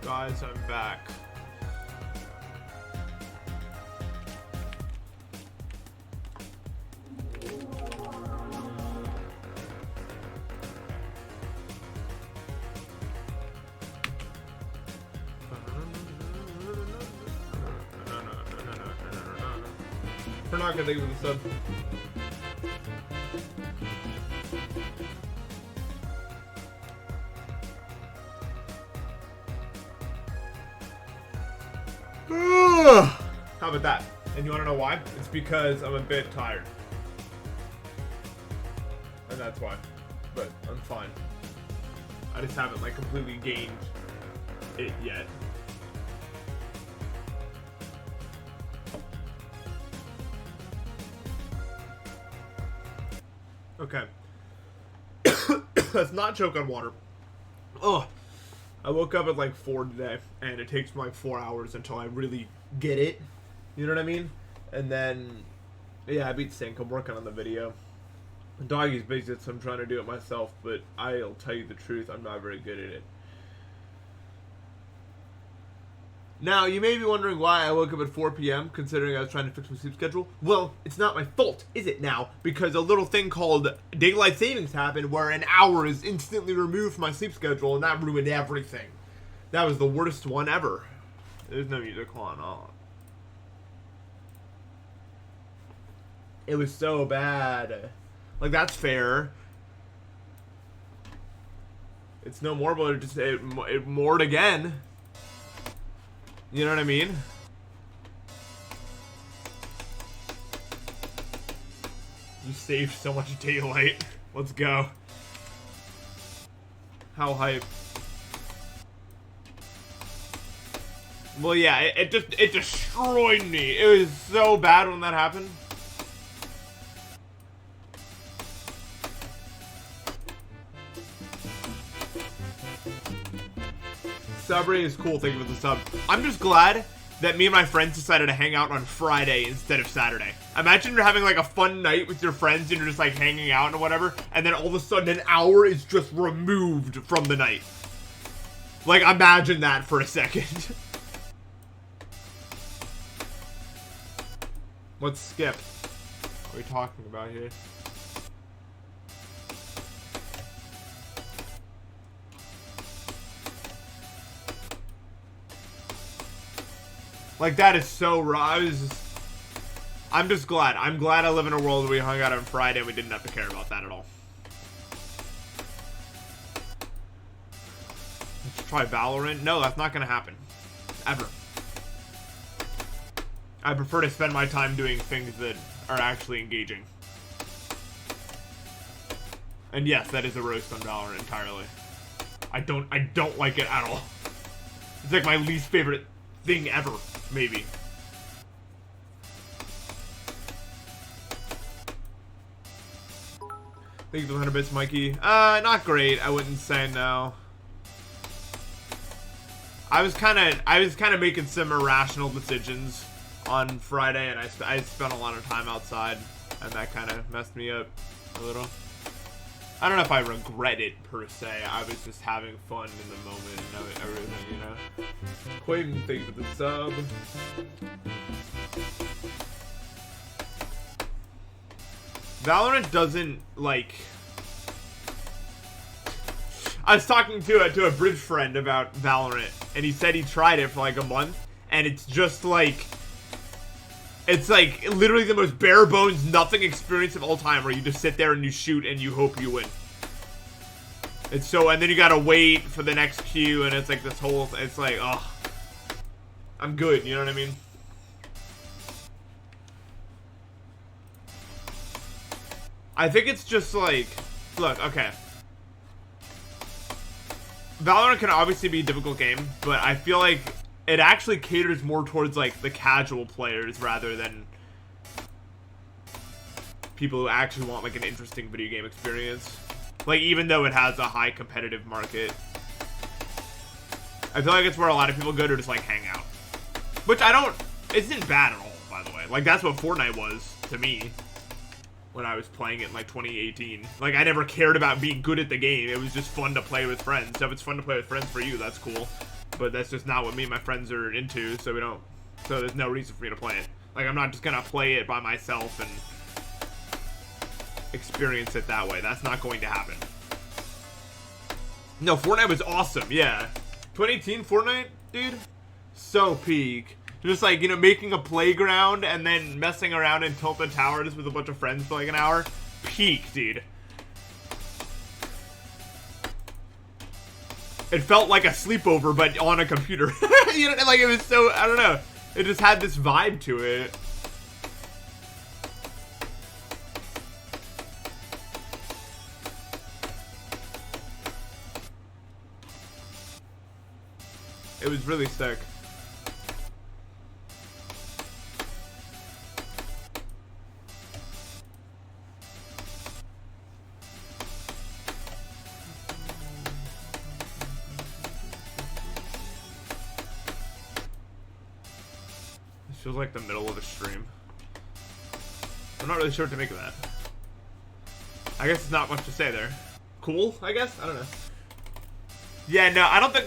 Guys, I'm back. We're not gonna think of the sub. How about that? And you want to know why? It's because I'm a bit tired. And that's why. But I'm fine. I just haven't like completely gained it yet. Okay. Let's not choke on water. Oh, I woke up at like 4 today, and it takes me like 4 hours until I really get it. You know what I mean? And then, yeah, I beat Sync. I'm working on the video. Doggy's busy, so I'm trying to do it myself, but I'll tell you the truth, I'm not very good at it. Now, you may be wondering why I woke up at 4 p.m., considering I was trying to fix my sleep schedule. Well, it's not my fault, is it now? Because a little thing called daylight savings happened, where an hour is instantly removed from my sleep schedule, and that ruined everything. That was the worst one ever. There's no music on. It was so bad. Like, that's fair. It's no more, but it moored again. You know what I mean? You saved so much daylight. Let's go. How hype. Well, yeah, it destroyed me. It was so bad when that happened. Subray is cool, thank you for the sub. I'm just glad that me and my friends decided to hang out on Friday instead of Saturday. Imagine you're having like a fun night with your friends and you're just like hanging out and whatever, and then all of a sudden an hour is just removed from the night. Like, imagine that for a second. Let's skip. What are we talking about here? Like, that is so raw. I'm just glad. I'm glad I live in a world where we hung out on Friday and we didn't have to care about that at all. Let's try Valorant. No, that's not gonna happen. Ever. I prefer to spend my time doing things that are actually engaging. And yes, that is a roast on Valorant entirely. I don't like it at all. It's like my least favorite thing ever, maybe. Thank you for the 100 bits, Mikey. Not great. I wouldn't say no. I was kind of making some irrational decisions on Friday, and I spent a lot of time outside, and that kind of messed me up a little. I don't know if I regret it, per se. I was just having fun in the moment and everything, you know? Quaven, thank you for the sub. Valorant doesn't, like... I was talking to a bridge friend about Valorant, and he said he tried it for like a month, and it's just like... It's like literally the most bare bones nothing experience of all time, where you just sit there and you shoot and you hope you win. It's so, and then you gotta wait for the next queue, and it's like this whole, it's like, ugh. I'm good, you know what I mean? I think it's just like, look, okay. Valorant can obviously be a difficult game, but I feel like it actually caters more towards like the casual players rather than people who actually want like an interesting video game experience. Like, even though it has a high competitive market, I feel like it's where a lot of people go to just like hang out, which isn't bad at all, by the way. Like, that's what Fortnite was to me when I was playing it in like 2018. Like, I never cared about being good at the game. It was just fun to play with friends. So if it's fun to play with friends for you, that's cool. but that's just not what me and my friends are into, so there's no reason for me to play it. Like, I'm not just gonna play it by myself and experience it that way. That's not going to happen. No, Fortnite was awesome, yeah. 2018 Fortnite, dude? So peak. Just like, you know, making a playground and then messing around in Tilted Towers with a bunch of friends for like an hour. Peak, dude. It felt like a sleepover, but on a computer. You know, like it was so, I don't know. It just had this vibe to it. It was really sick. This feels like the middle of a stream. I'm not really sure what to make of that. I guess it's not much to say there. Cool, I guess? I don't know. Yeah, no, I don't think...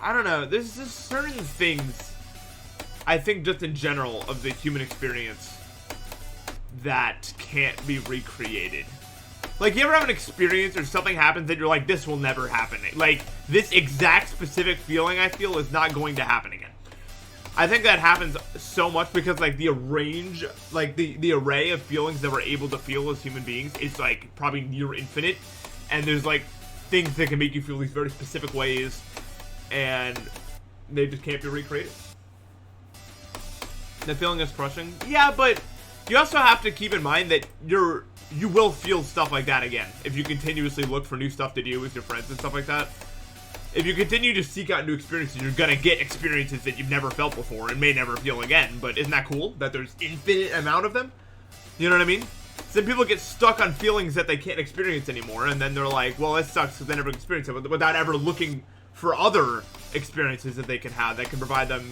I don't know. There's just certain things, I think just in general, of the human experience that can't be recreated. Like, you ever have an experience or something happens that you're like, this will never happen. Like, this exact specific feeling I feel is not going to happen again. I think that happens so much because, like, the range, like, the array of feelings that we're able to feel as human beings is, like, probably near infinite. And there's, like, things that can make you feel these very specific ways. And they just can't be recreated. The feeling is crushing. Yeah, but you also have to keep in mind that you will feel stuff like that again if you continuously look for new stuff to do with your friends and stuff like that. If you continue to seek out new experiences, you're gonna get experiences that you've never felt before and may never feel again. But isn't that cool that there's infinite amount of them? You know what I mean? Some people get stuck on feelings that they can't experience anymore, and then they're like, well, it sucks because they never experience it, without ever looking for other experiences that they can have that can provide them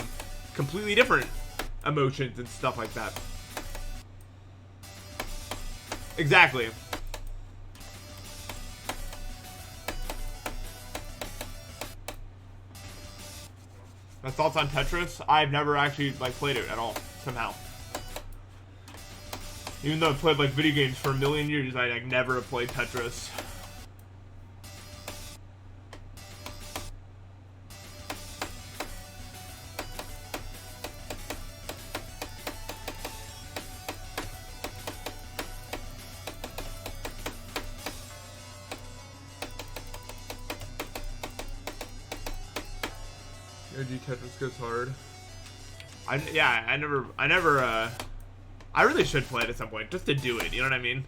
completely different emotions and stuff like that. Exactly. My thoughts on Tetris? I've never actually like played it at all, somehow. Even though I've played like video games for a million years, I like never have played Tetris. Tetris goes hard. I really should play it at some point, just to do it, you know what I mean?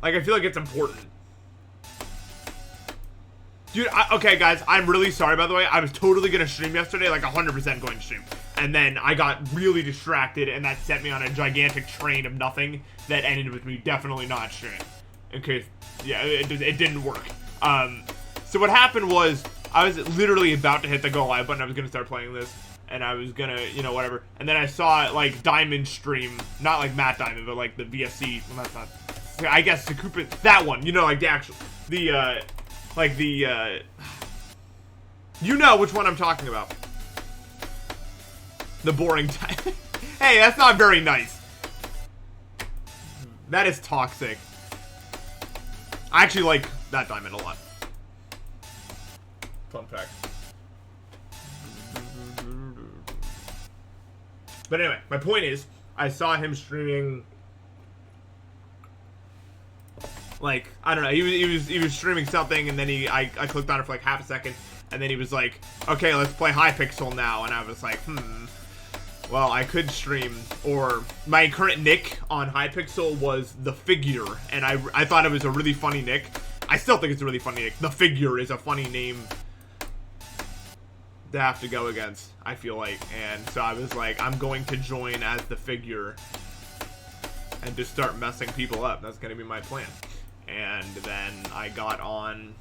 Like, I feel like it's important. Dude, okay, guys, I'm really sorry, by the way. I was totally gonna stream yesterday, like 100% going to stream. And then I got really distracted, and that set me on a gigantic train of nothing that ended with me definitely not streaming. In case, yeah, it didn't work. So what happened was, I was literally about to hit the go live button. I was gonna start playing this, and I was gonna, you know, whatever. And then I saw like Diamond stream, not like Matt Diamond, but like the VSC. Well, that's not. I guess the Koopa, that one. You know, like the actual, you know which one I'm talking about. The boring time. Hey, that's not very nice. That is toxic. I actually like that Diamond a lot. Fun fact. But anyway, my point is, I saw him streaming. Like, I don't know, he was streaming something, and then I clicked on it for like half a second, and then he was like, okay, let's play Hypixel now, and I was like, well, I could stream, or my current nick on Hypixel was The Figure, and I thought it was a really funny nick. I still think it's a really funny nick. The Figure is a funny name to have to go against, I feel like. And so I was like, I'm going to join as The Figure and just start messing people up. That's going to be my plan. And then I got on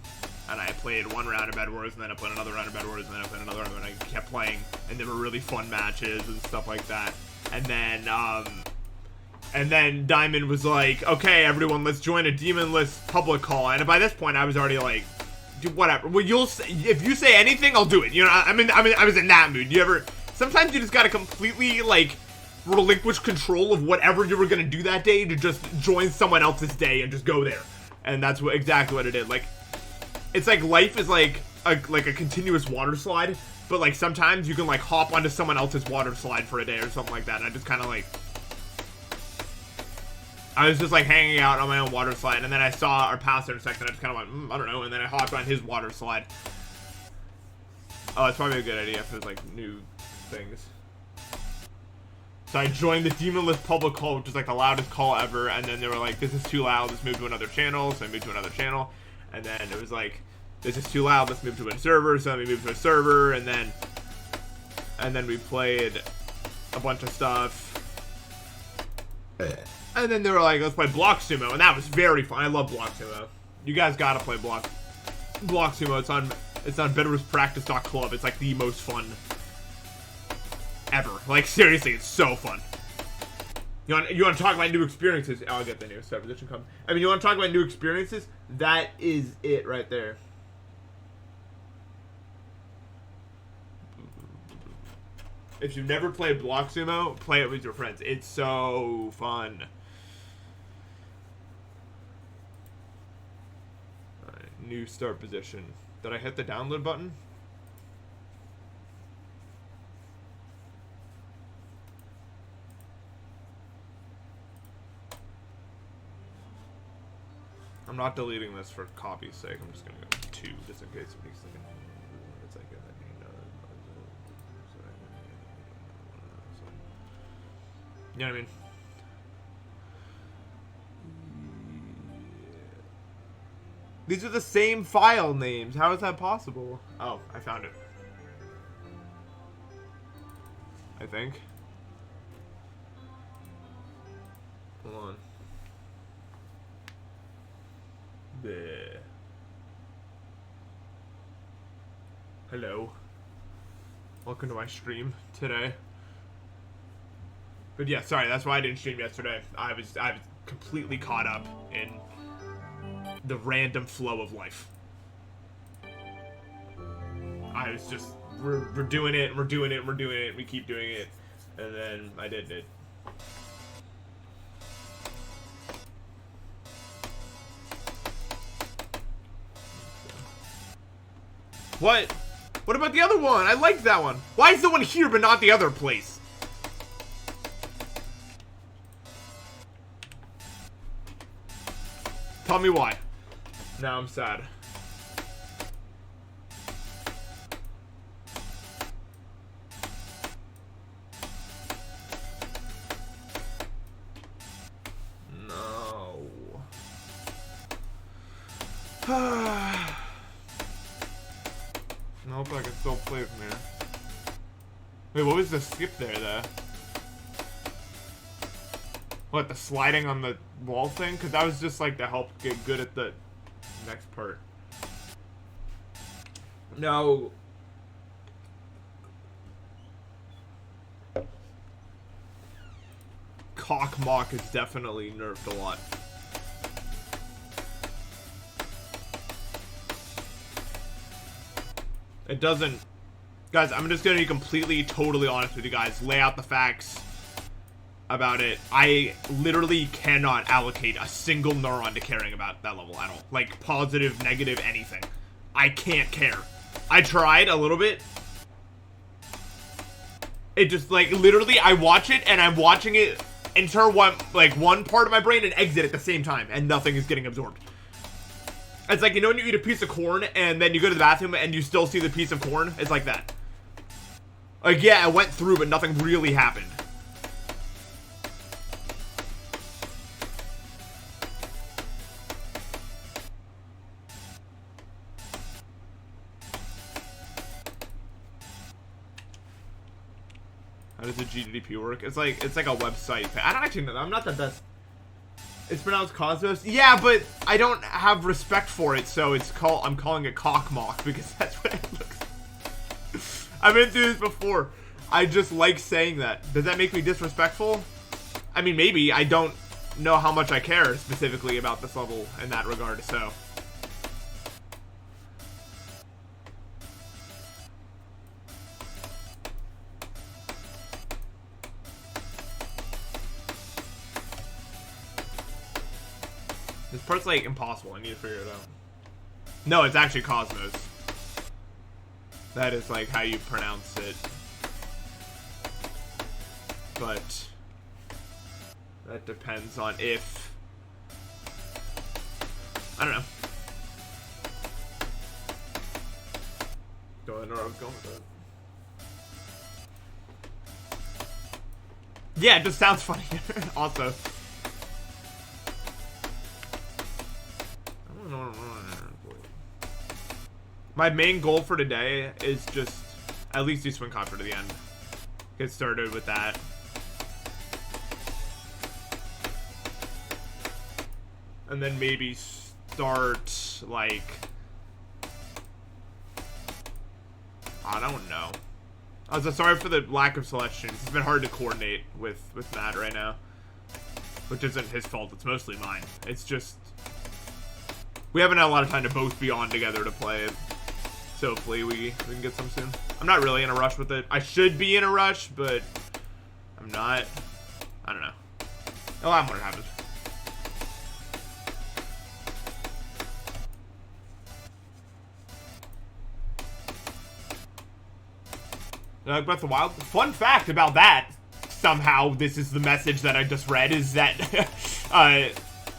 and I played one round of Bed Wars, and then I played another round of Bed Wars, and then I played another round, and I kept playing, and there were really fun matches and stuff like that. And then Diamond was like, okay, everyone, let's join a Demon List public call. And by this point, I was already like do whatever. Well, you'll say, if you say anything, I'll do it. You know, I was in that mood. Sometimes you just gotta completely, like, relinquish control of whatever you were gonna do that day to just join someone else's day and just go there. And that's exactly what it did. Like, it's like life is like a continuous water slide, but like sometimes you can like hop onto someone else's water slide for a day or something like that. And I just kind of like, I was just like hanging out on my own water slide, and then I saw our past intersect, and I just kind of went, I don't know, and then I hopped on his water slide. Oh, it's probably a good idea if there's like new things. So I joined the demonless public call, which is like the loudest call ever, and then they were like, this is too loud, let's move to another channel. So I moved to another channel, and then it was like, this is too loud, let's move to a server. So then we moved to a server, and then we played a bunch of stuff. And then they were like, let's play Block Sumo, and that was very fun. I love Block Sumo. You guys gotta play Block Sumo. It's on bedwarspractice.club. It's like the most fun ever. Like, seriously, it's so fun. You want to talk about new experiences? I'll get the new start position come. I mean, you want to talk about new experiences? That is it right there. If you've never played Block Sumo, play it with your friends. It's so fun. Alright, new start position. Did I hit the download button? I'm not deleting this for copy's sake. I'm just gonna go 2 just in case somebody's thinking it's like you know what I mean? These are the same file names. How is that possible? Oh, I found it. I think. Hold on. There. Hello. Welcome to my stream today. But yeah, sorry, that's why I didn't stream yesterday. I was completely caught up in the random flow of life. I was just, we're doing it, we're doing it, we're doing it, we keep doing it, and then I did it. What? What about the other one? I liked that one. Why is the one here but not the other place? Tell me why. Now I'm sad. No. I hope I can still play from here. Wait, what was the skip there? What, the sliding on the wall thing? Because that was just like to help get good at the next part. No. Cock Mock is definitely nerfed a lot. It doesn't... Guys, I'm just going to be completely, totally honest with you guys. Lay out the facts about it. I literally cannot allocate a single neuron to caring about that level at all. Like, positive, negative, anything. I can't care. I tried a little bit. It just, like, literally, I watch it, and I'm watching it enter one part of my brain and exit at the same time, and nothing is getting absorbed. It's like, you know when you eat a piece of corn, and then you go to the bathroom, and you still see the piece of corn? It's like that. Like, yeah, I went through, but nothing really happened. How does the GDP work? It's like a website. I don't actually know. I'm not the best. It's pronounced Cosmos. Yeah, but I don't have respect for it, so I'm calling it Cockmock because that's what it looks like. I've been through this before. I just like saying that. Does that make me disrespectful? I mean, maybe. I don't know how much I care specifically about this level in that regard, so. part's like impossible. I need to figure it out. No, it's actually Cosmos. That is like how you pronounce it. But that depends on if, I don't know. Going or I was going with it. Yeah, it just sounds funny. Also. I don't know. My main goal for today is just at least do Swing Copter to the end. Get started with that. And then maybe start, like, I don't know. Also, sorry for the lack of selections. It's been hard to coordinate with Matt right now. Which isn't his fault, it's mostly mine. It's just, we haven't had a lot of time to both be on together to play it. So hopefully we can get some soon. I'm not really in a rush with it. I should be in a rush, but I'm not. I don't know. Oh, I'm what happens. Breath of the Wild. Fun fact about that, somehow this is the message that I just read, is that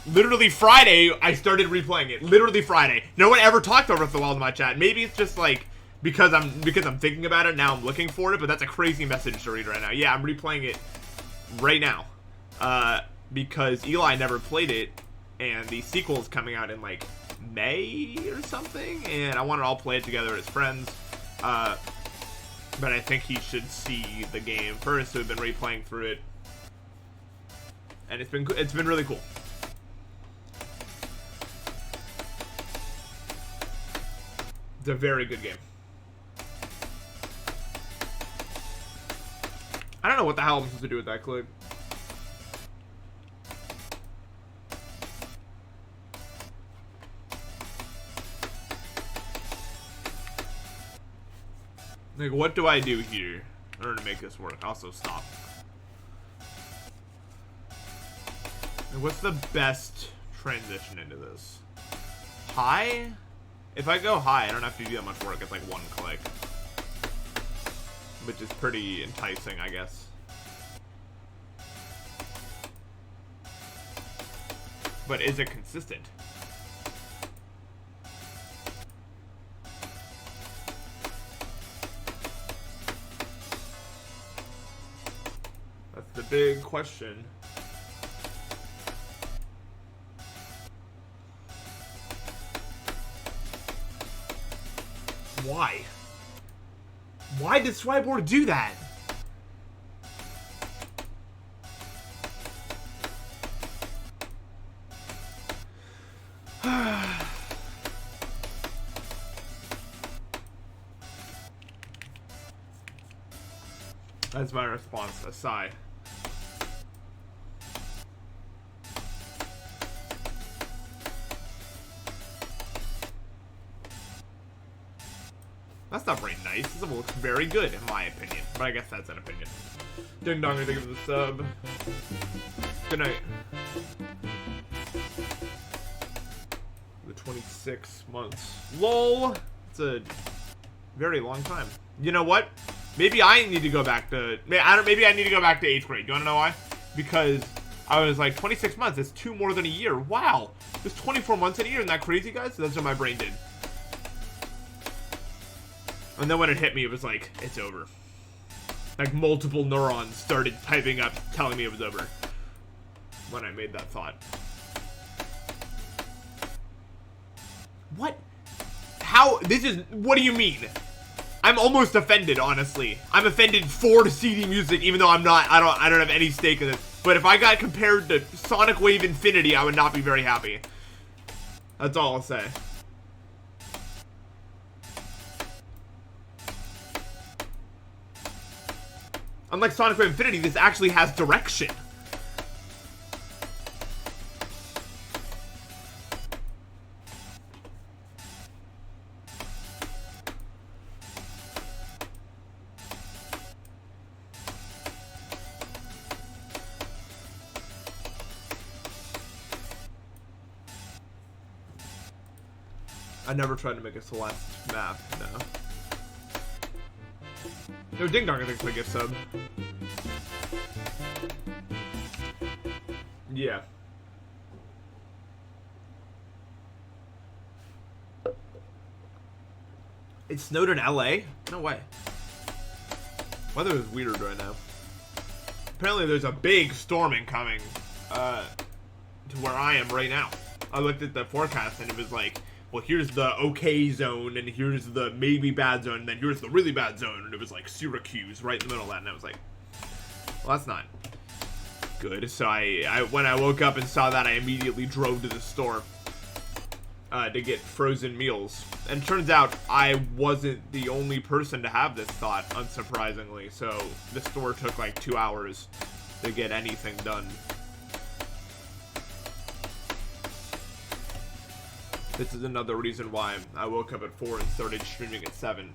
literally Friday I started replaying it. Literally Friday. No one ever talked about Breath of the Wild in my chat. Maybe it's just like because I'm thinking about it now, I'm looking for it, but that's a crazy message to read right now. Yeah, I'm replaying it right now. Because Eli never played it, and the sequel is coming out in like May or something, and I want to all play it together as friends. But I think he should see the game first, so we've been replaying through it. And it's been really cool. It's a very good game. I don't know what the hell I'm supposed to do with that clip. Like, what do I do here in order to make this work? Also, stop. And what's the best transition into this? High? If I go high, I don't have to do that much work. It's like one click. Which is pretty enticing, I guess. But is it consistent? That's the big question. Why? Why did Swiboard do that? That's my response, a sigh. That's not very nice. This looks very good, in my opinion. But I guess that's an opinion. Ding dong, thank you for the sub. Good night. The 26 months. LOL! It's a very long time. You know what? Maybe I need to go back to... Maybe I need to go back to 8th grade. You wanna know why? Because I was like, 26 months. That's 2 more than a year. Wow! There's 24 months in a year. Isn't that crazy, guys? That's what my brain did. And then when it hit me, it was like, it's over. Like, multiple neurons started typing up, telling me it was over. When I made that thought. What? How? This is... What do you mean? I'm almost offended, honestly. I'm offended for CD music, even though I'm not... I don't have any stake in it. But if I got compared to Sonic Wave Infinity, I would not be very happy. That's all I'll say. Unlike Sonic Wave Infinity, this actually has direction. I never tried to make a Celeste map, no. No, Ding Dong, I think, for a gift sub. Yeah. It snowed in LA? No way. Weather is weird right now. Apparently there's a big storm incoming to where I am right now. I looked at the forecast and it was like, well, here's the okay zone, and here's the maybe bad zone, and then here's the really bad zone, and it was like Syracuse right in the middle of that, and I was like, well, that's not good. So when I woke up and saw that, I immediately drove to the store to get frozen meals. And turns out I wasn't the only person to have this thought, unsurprisingly. So the store took like 2 hours to get anything done. This is another reason why I woke up at 4 and started streaming at 7.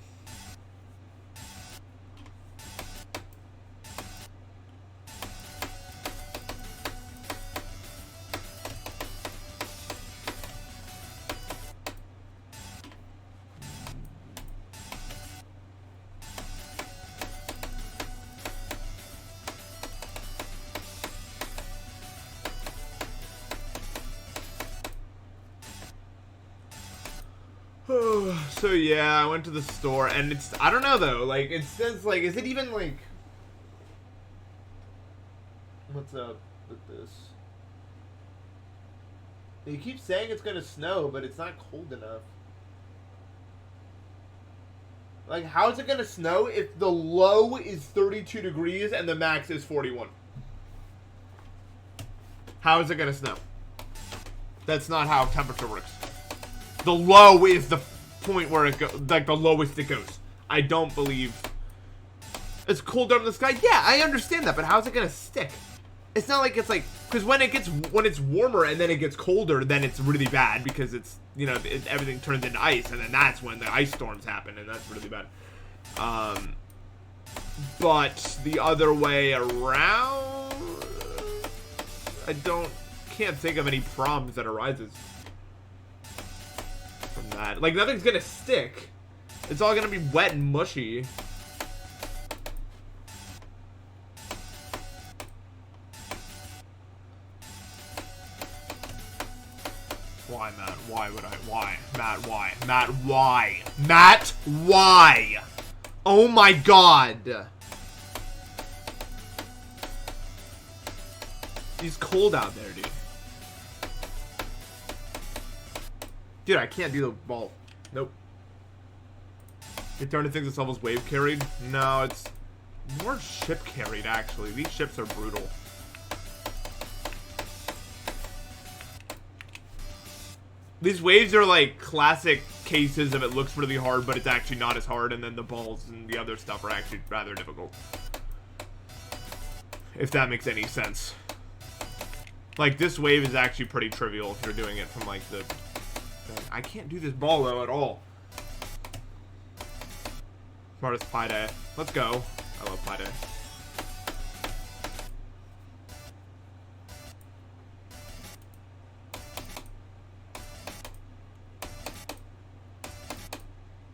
So yeah, I went to the store, and it's, I don't know though, like, it says, like, is it even, like, what's up with this? They keep saying it's gonna snow, but it's not cold enough. Like, how is it gonna snow if the low is 32 degrees and the max is 41? How is it gonna snow? That's not how temperature works. The low is the point where it goes, like the lowest it goes. I don't believe it's cold down in the sky. Yeah, I understand that, but how's it gonna stick? It's not like it's like, because when it's warmer and then it gets colder, then it's really bad because it's, you know, everything turns into ice, and then that's when the ice storms happen, and that's really bad. But the other way around, can't think of any problems that arises from that. Like, nothing's gonna stick. It's all gonna be wet and mushy. Why, Matt? Why would I? Why? Matt, why? Matt, why? Matt, why? Oh my god. It's cold out there, dude. Dude, I can't do the ball. Nope. You're trying to think this level's wave carried? No, it's more ship carried, actually. These ships are brutal. These waves are like classic cases of it looks really hard, but it's actually not as hard, and then the balls and the other stuff are actually rather difficult. If that makes any sense. Like, this wave is actually pretty trivial if you're doing it from, like, the... I can't do this ball, though, at all. Smartest Pi Day. Let's go. I love Pi Day.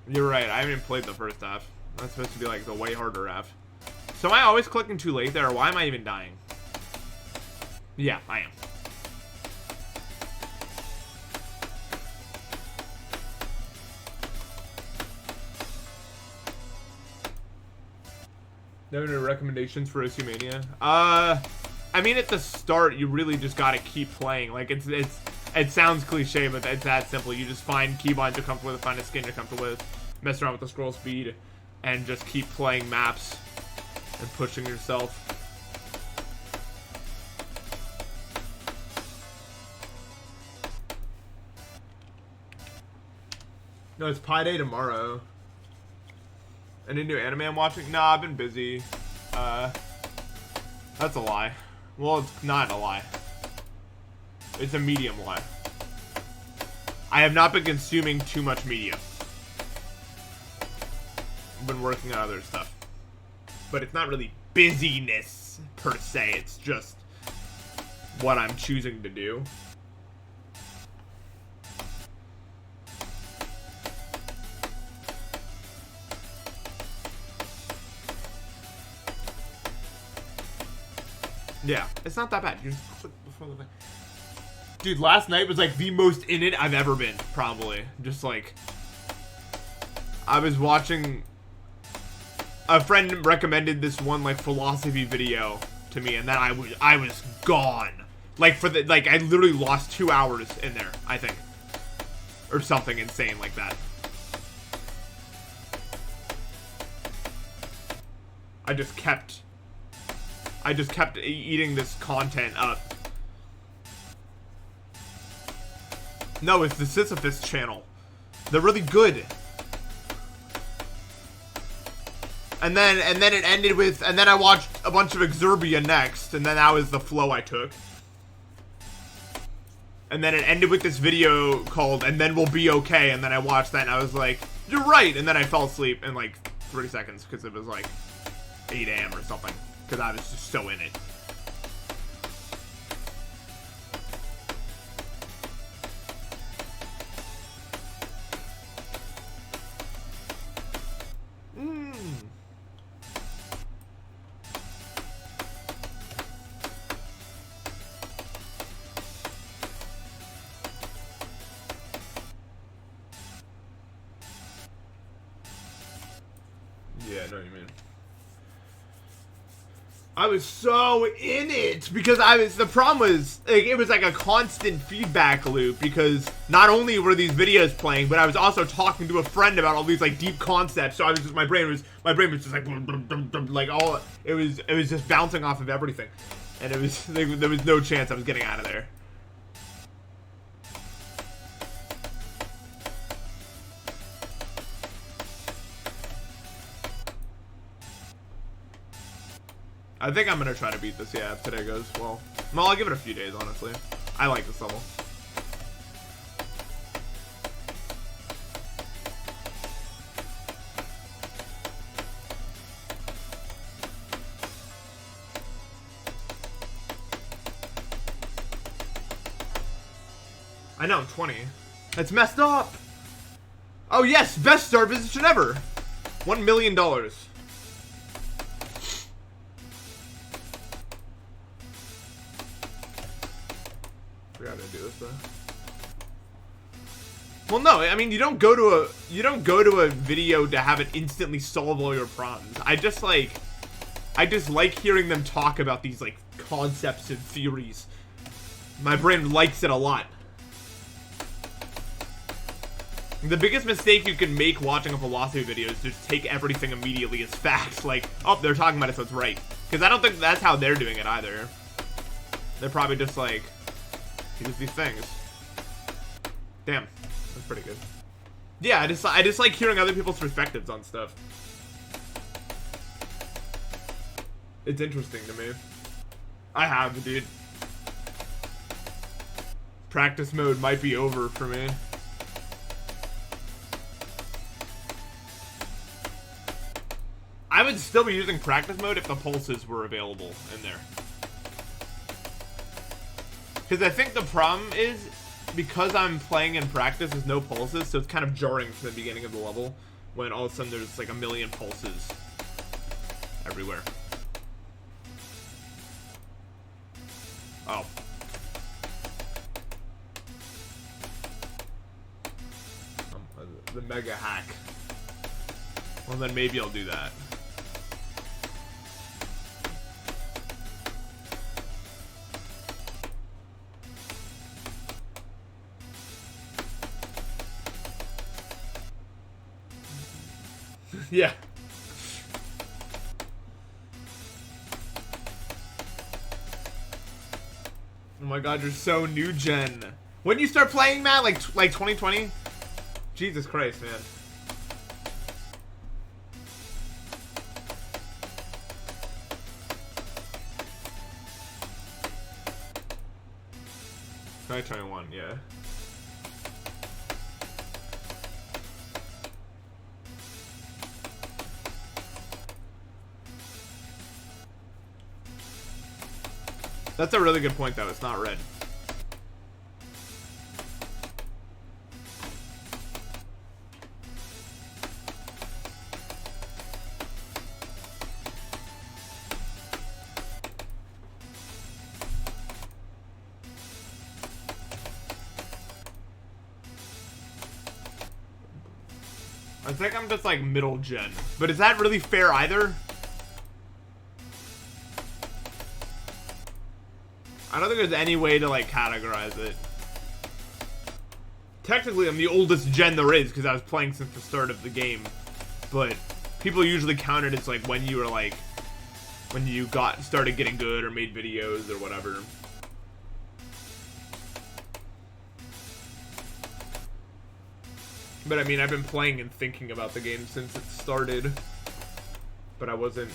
You're right, I haven't even played the first half. That's supposed to be, like, the way harder half. So am I always clicking too late there, or why am I even dying? Yeah, I am. No recommendations for OC Mania? I mean, at the start, you really just gotta keep playing. Like, it sounds cliche, but it's that simple. You just find keybinds you're comfortable with, find a skin you're comfortable with, mess around with the scroll speed, and just keep playing maps and pushing yourself. No, it's Pi Day tomorrow. Any new anime I'm watching? Nah, I've been busy. That's a lie. Well, it's not a lie. It's a medium lie. I have not been consuming too much media. I've been working on other stuff. But it's not really busyness, per se. It's just what I'm choosing to do. Yeah, it's not that bad. You just click before the thing. Dude, last night was like the most in it I've ever been, probably. Just like, I was watching, a friend recommended this one like philosophy video to me, and then I was gone. Like I literally lost 2 hours in there, I think. Or something insane like that. I just kept eating this content up. No, it's the Sisyphus channel. They're really good. And then it ended with, and then I watched a bunch of Exurbia next, and then that was the flow I took. And then it ended with this video called, "And Then We'll Be Okay," and then I watched that and I was like, "You're right," and then I fell asleep in like 30 seconds because it was like 8 a.m. or something, because I was just so in it. Yeah, I know what you mean. I was so in it because the problem was, like, it was like a constant feedback loop because not only were these videos playing, but I was also talking to a friend about all these like deep concepts. So I was just, my brain was just like, like all, it was just bouncing off of everything. And it was, like, there was no chance I was getting out of there. I think I'm gonna try to beat this, yeah, if today goes well. Well, I'll give it a few days, honestly. I like this level. I know, I'm 20. That's messed up! Oh yes, best star position ever! $1 million. Forgot to do this though. Well, no, I mean you don't go to a video to have it instantly solve all your problems. I just like hearing them talk about these like concepts and theories. My brain likes it a lot. The biggest mistake you can make watching a philosophy video is just take everything immediately as fact. Like, oh, they're talking about it, so it's right. Because I don't think that's how they're doing it either. They're probably just like, here's these things. Damn, that's pretty good. Yeah, I just like hearing other people's perspectives on stuff. It's interesting to me. I have, dude. Practice mode might be over for me. I would still be using practice mode if the pulses were available in there. Because I think the problem is, because I'm playing in practice, there's no pulses, so it's kind of jarring from the beginning of the level, when all of a sudden there's like a million pulses everywhere. Oh. The mega hack. Well, then maybe I'll do that. Yeah. Oh my god, you're so new gen. When did you start playing, Matt? Like 2020? Jesus Christ, man. Try 21, yeah. That's a really good point, though. It's not red. I think I'm just like middle gen. But is that really fair either? I don't think there's any way to like categorize it. Technically, I'm the oldest gen there is because I was playing since the start of the game. But people usually count it as like when you were like, when you started getting good or made videos or whatever. But I mean, I've been playing and thinking about the game since it started. But I wasn't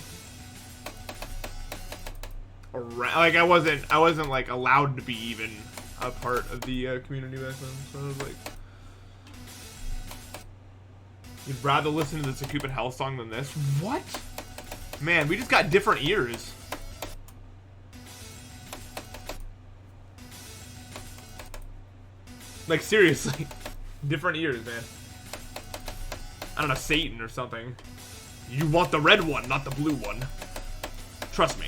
around, like I wasn't like allowed to be even a part of the community back then. So I was like, you'd rather listen to the Cupid Hell song than this? What? Man, we just got different ears. Like seriously, different ears, man. I don't know, Satan or something. You want the red one, not the blue one. Trust me.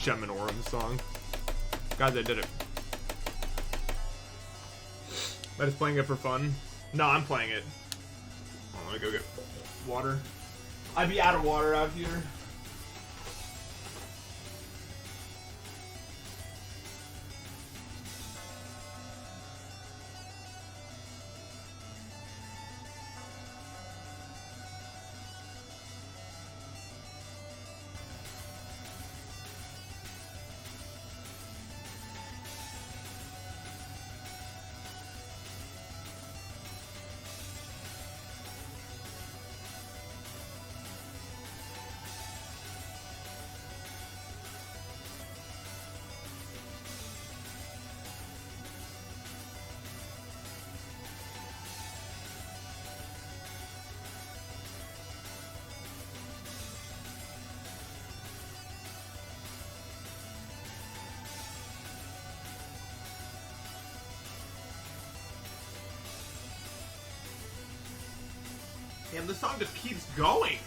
Geminorum song. Guys, I did it. Am I just playing it for fun? No, I'm playing it. Oh, let me go get water. I'd be out of water out here. Damn, this song just keeps going.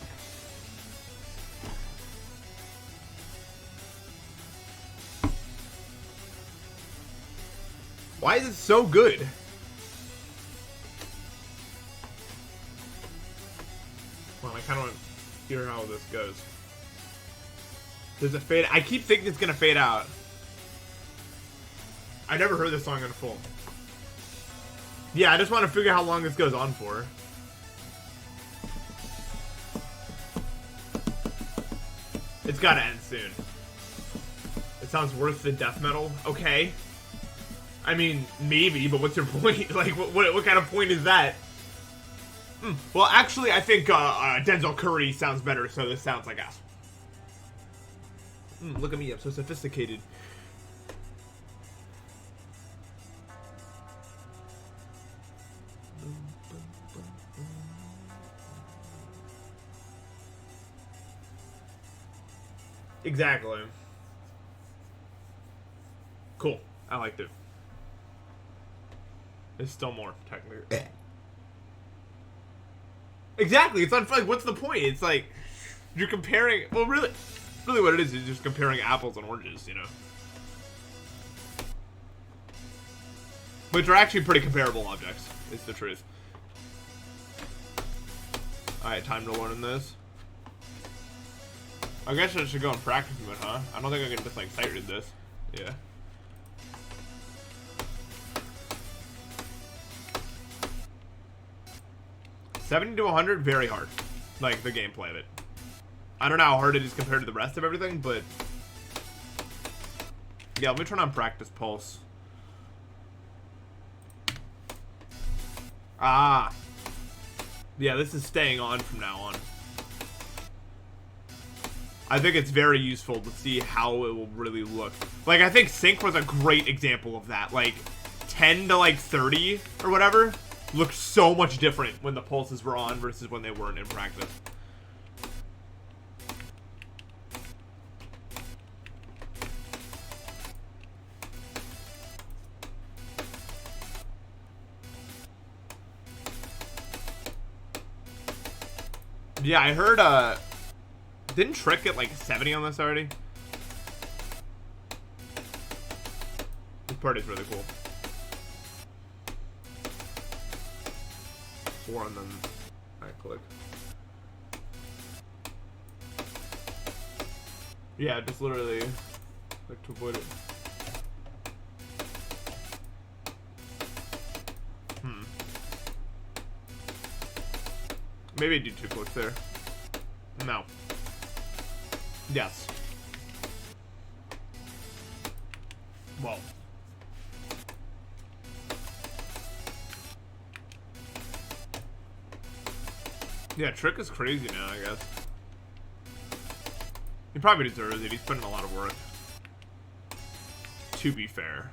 Why is it so good? Well, I kind of want to hear how this goes. There's a fade. I keep thinking it's gonna fade out. I never heard this song in full. Yeah, I just want to figure out how long this goes on for. It's gotta end soon. It sounds worse than death metal. Okay. I mean, maybe, but what's your point? Like, what kind of point is that? Well, actually, I think Denzel Curry sounds better, so this sounds like ass. Look at me, I'm so sophisticated. Exactly. Cool. I liked it. There's still more, technically. Exactly. It's unfun. What's the point? It's like you're comparing. Well, really what it is just comparing apples and oranges, you know. Which are actually pretty comparable objects. Is the truth. All right, time to learn this. I guess I should go and practice it, huh? I don't think I can just like sight read this. Yeah. $70 to 100, very hard. Like the gameplay of it. I don't know how hard it is compared to the rest of everything, but yeah, let me turn on practice pulse. Ah. Yeah, this is staying on from now on. I think it's very useful to see how it will really look. Like, I think Sync was a great example of that. Like, 10 to, like, 30 or whatever looked so much different when the pulses were on versus when they weren't in practice. Yeah, I heard, didn't Trick get like 70 on this already? This part is really cool. 4 and then I click. Yeah, just literally like to avoid it. Maybe I do 2 clicks there. No. Yes. Well. Yeah, Trick is crazy now, I guess. He probably deserves it. He's putting in a lot of work. To be fair.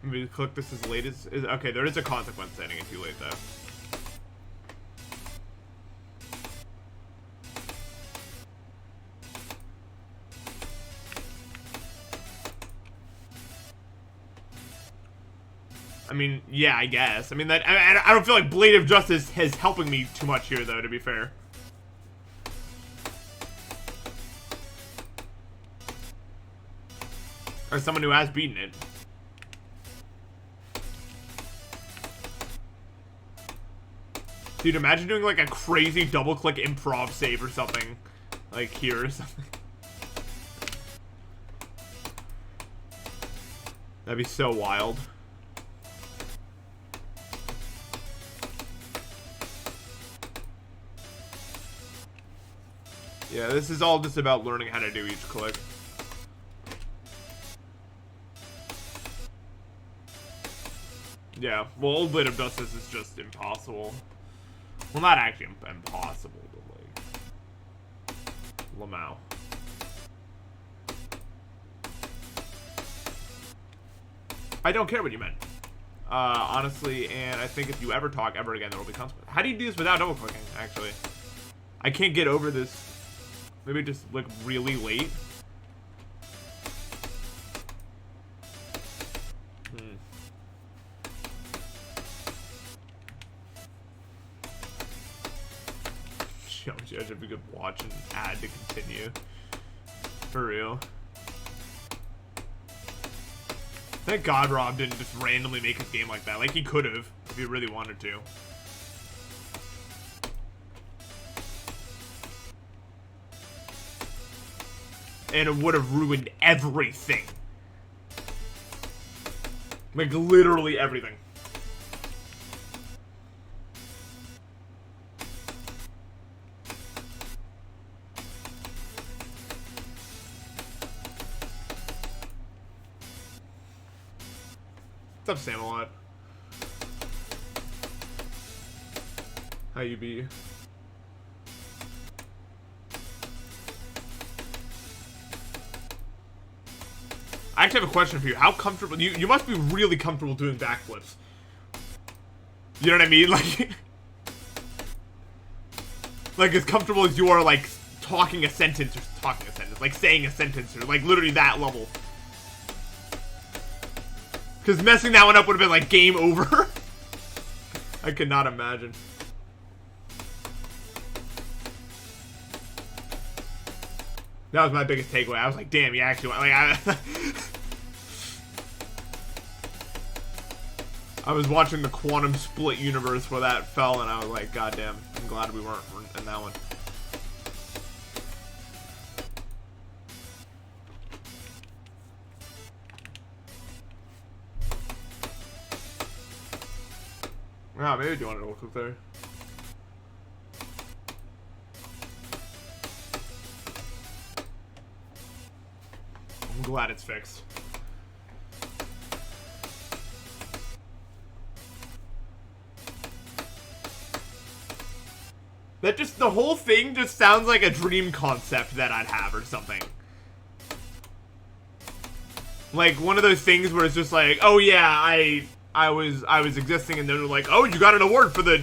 Maybe click this as late as... okay, there is a consequence setting it too late, though. I mean, yeah, I guess. I mean, that I don't feel like Blade of Justice is helping me too much here, though, to be fair. Or someone who has beaten it. Dude, imagine doing like a crazy double-click improv save or something. Like here or something. That'd be so wild. Yeah, this is all just about learning how to do each click. Yeah, well, Old Blade of Justice is just impossible. Well, not actually impossible, but like... Lamau. I don't care what you meant. Honestly, and I think if you ever talk ever again, there will be consequences. How do you do this without double clicking, actually? I can't get over this. Maybe just, like, really late. If we could watch and add to continue. For real. Thank God Rob didn't just randomly make his game like that. Like, he could have, if he really wanted to. And it would have ruined everything. Like, literally everything. What's up, Sam-a-lot? How you be? I actually have a question for you. How comfortable... You must be really comfortable doing backflips. You know what I mean? Like... like, as comfortable as you are, like, talking a sentence, like, saying a sentence, or, like, literally that level. Because messing that one up would have been, like, game over. I could not imagine. That was my biggest takeaway. I was like, damn, you actually... like, I was watching the Quantum Split universe where that fell, and I was like, goddamn, I'm glad we weren't in that one. Oh, maybe I do want to look there. I'm glad it's fixed. That just, the whole thing just sounds like a dream concept that I'd have or something. Like one of those things where it's just like, oh yeah, I was existing, and then they're like, oh, you got an award for the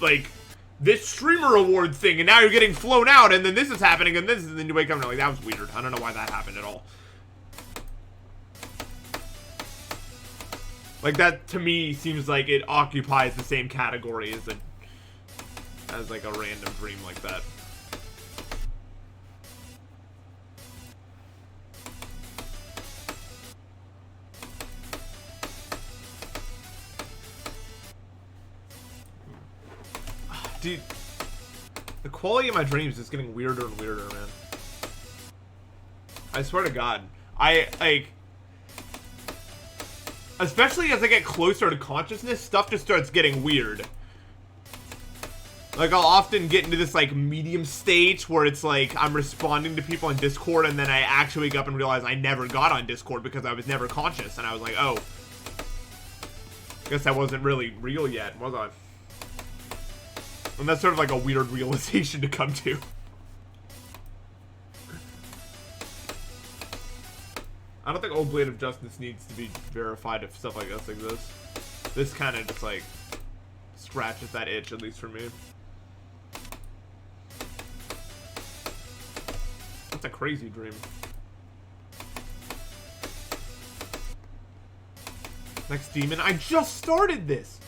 like this streamer award thing, and now you're getting flown out, and then this is happening, and then you wake up and you're like, that was weird. I don't know why that happened at all. Like, that to me seems like it occupies the same category as like a random dream like that. Dude, the quality of my dreams is getting weirder and weirder, man. I swear to God. Especially as I get closer to consciousness, stuff just starts getting weird. Like, I'll often get into this, like, medium stage where it's like I'm responding to people on Discord, and then I actually wake up and realize I never got on Discord because I was never conscious. And I was like, oh. Guess I wasn't really real yet, was I? And that's sort of like a weird realization to come to. I don't think Old Blade of Justice needs to be verified if stuff like this exists. This kind of just like scratches that itch, at least for me. That's a crazy dream. Next demon. I just started this!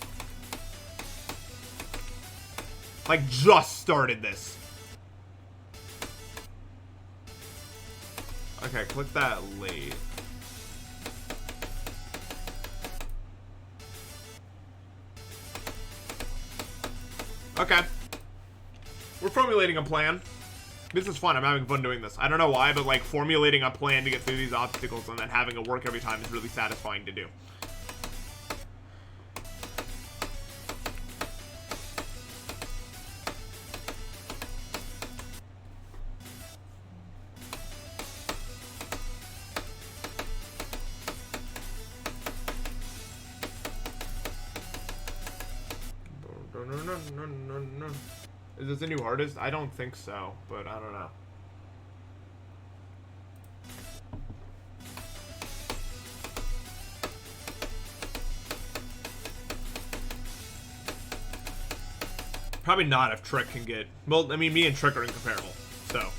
Like, just started this. Okay, click that late. Okay. We're formulating a plan. This is fun. I'm having fun doing this. I don't know why, but like formulating a plan to get through these obstacles and then having it work every time is really satisfying to do. Is this a new artist? I don't think so, but I don't know. Probably not if Trick can get... Well, I mean, me and Trick are incomparable, so...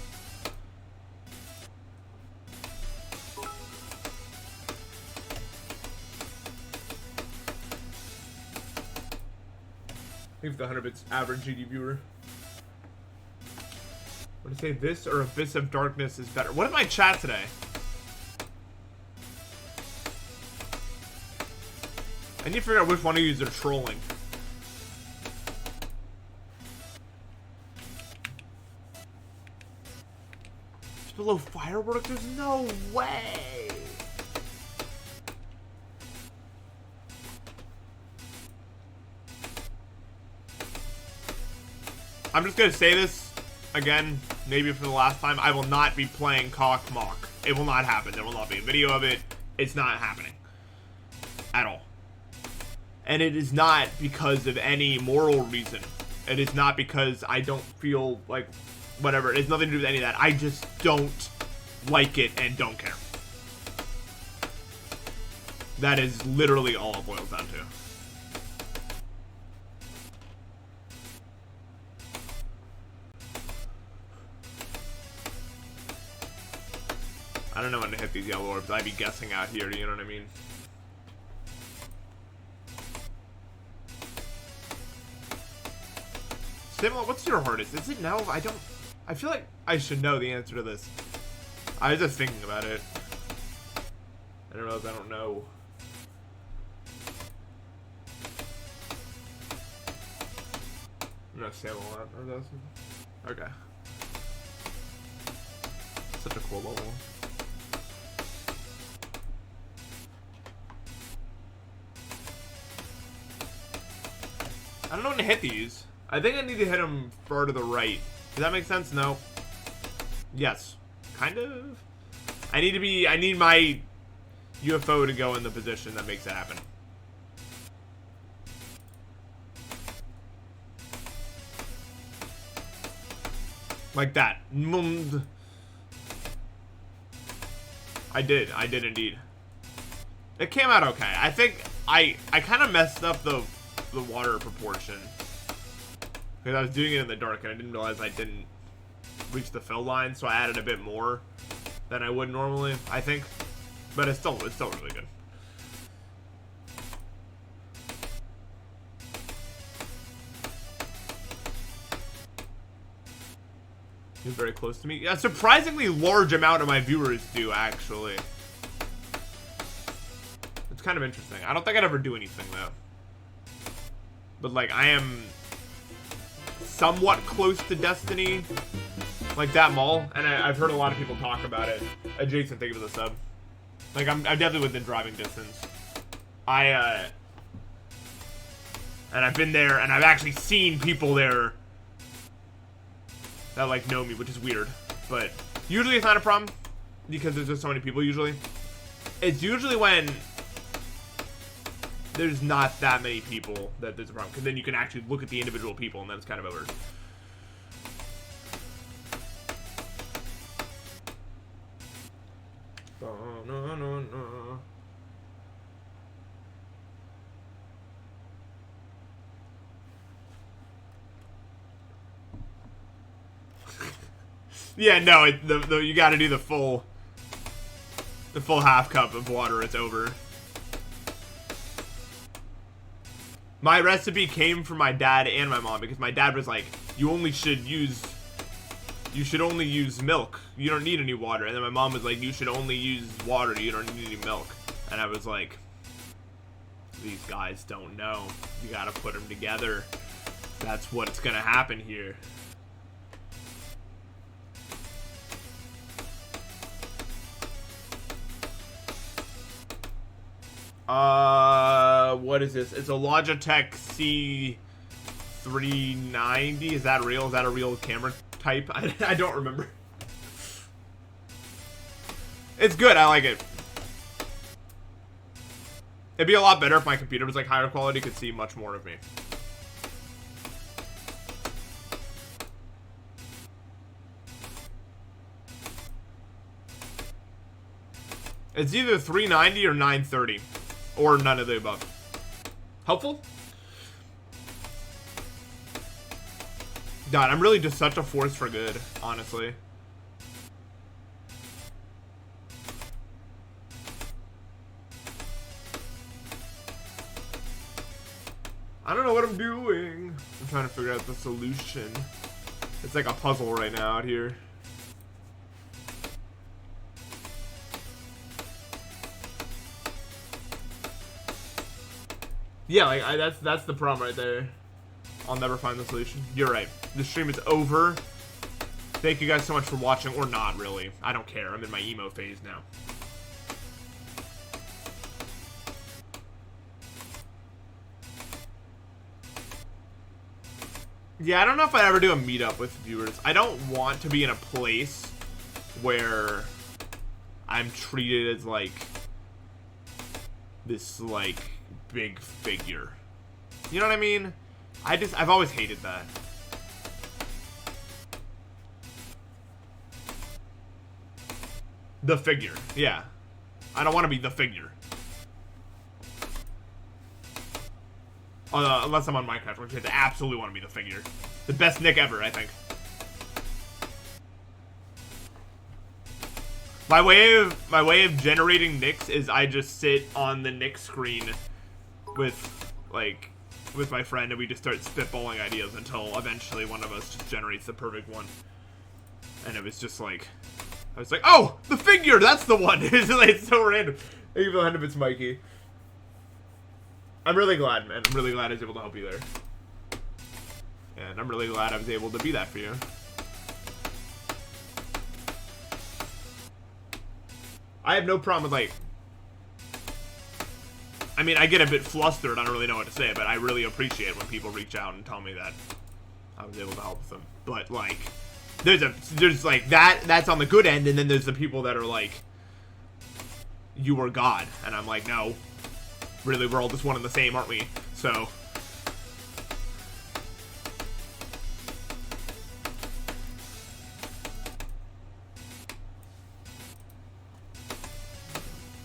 Leave the 100 bits average GD viewer. What to say, this or Abyss of Darkness is better? What did my chat today? I need to figure out which one of you are trolling. It's below fireworks? There's no way! I'm just gonna say this again, maybe for the last time. I will not be playing Cock Mock. It will not happen. There will not be a video of it. It's not happening. At all. And it is not because of any moral reason. It is not because I don't feel like whatever. It has nothing to do with any of that. I just don't like it and don't care. That is literally all it boils down to. I don't know when to hit these yellow orbs. I'd be guessing out here, you know what I mean? Similar, what's your hardest? Is it no? I feel like I should know the answer to this. I was just thinking about it. I don't know if I don't know. I'm gonna say a lot. Okay. Such a cool level. I don't know when to hit these. I think I need to hit them far to the right. Does that make sense? No. Yes. Kind of. I need my UFO to go in the position that makes it happen. Like that. I did indeed. It came out okay. I think I kind of messed up the water proportion. Because I was doing it in the dark and I didn't realize I didn't reach the fill line, so I added a bit more than I would normally, I think. But it's still really good. You're very close to me. A surprisingly large amount of my viewers do, actually. It's kind of interesting. I don't think I'd ever do anything, though. But, like, I am somewhat close to Destiny. Like, that mall. And I've heard a lot of people talk about it. Jason, thank you for the sub. Like, I'm definitely within driving distance. And I've been there, and I've actually seen people there that, like, know me, which is weird. But usually it's not a problem, because there's just so many people, usually. It's usually when there's not that many people that there's a problem, because then you can actually look at the individual people, and then it's kind of over. Yeah, no, you gotta do the full half cup of water, it's over. My recipe came from my dad and my mom, because my dad was like, you should only use milk. You don't need any water. And then my mom was like, you should only use water. You don't need any milk. And I was like, these guys don't know. You gotta put them together. That's what's gonna happen here. What is this? It's a Logitech C390. Is that real? Is that a real camera type? I don't remember. It's good. I like it. It'd be a lot better if my computer was like higher quality, could see much more of me. It's either 390 or 930. Or none of the above. Helpful? God, I'm really just such a force for good, honestly. I don't know what I'm doing. I'm trying to figure out the solution. It's like a puzzle right now out here. Yeah, like that's the problem right there. I'll never find the solution. You're right. The stream is over. Thank you guys so much for watching, or not really. I don't care. I'm in my emo phase now. Yeah, I don't know if I'd ever do a meetup with viewers. I don't want to be in a place where I'm treated as like this like big figure. You know what I mean? I've always hated that. The figure, yeah. I don't want to be the figure. Unless I'm on Minecraft, which I absolutely want to be the figure. The best Nick ever, I think. My way of generating nicks is I just sit on the nick screen with my friend, and we just start spitballing ideas until eventually one of us just generates the perfect one. And it was just like, I was like, oh, the figure, that's the one. It's so random. Thank you for the 100 bits, Mikey. I'm really glad, man. I'm really glad I was able to help you there. And I'm really glad I was able to be that for you. I have no problem with, like, I mean, I get a bit flustered. I don't really know what to say, but I really appreciate when people reach out and tell me that I was able to help them. But, like, there's like, that's on the good end, and then there's the people that are like, you are God. And I'm like, no. Really, we're all just one and the same, aren't we? So.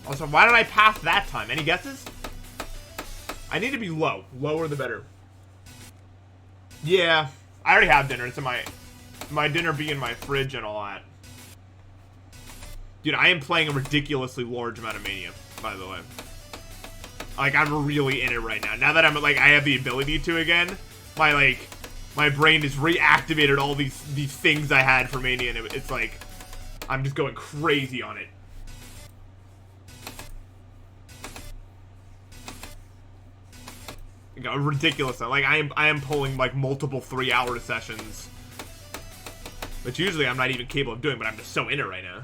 Also, why did I pass that time? Any guesses? I need to be low. Lower the better. Yeah. I already have dinner. It's in my dinner be in my fridge and all that. Dude, I am playing a ridiculously large amount of Mania, by the way. Like, I'm really in it right now. Now that I'm, like, I have the ability to again, my, like, My brain has reactivated all these things I had for Mania, and it's like, I'm just going crazy on it. Like, ridiculous. Like, I am pulling, like, multiple 3-hour sessions. Which usually I'm not even capable of doing, but I'm just so in it right now.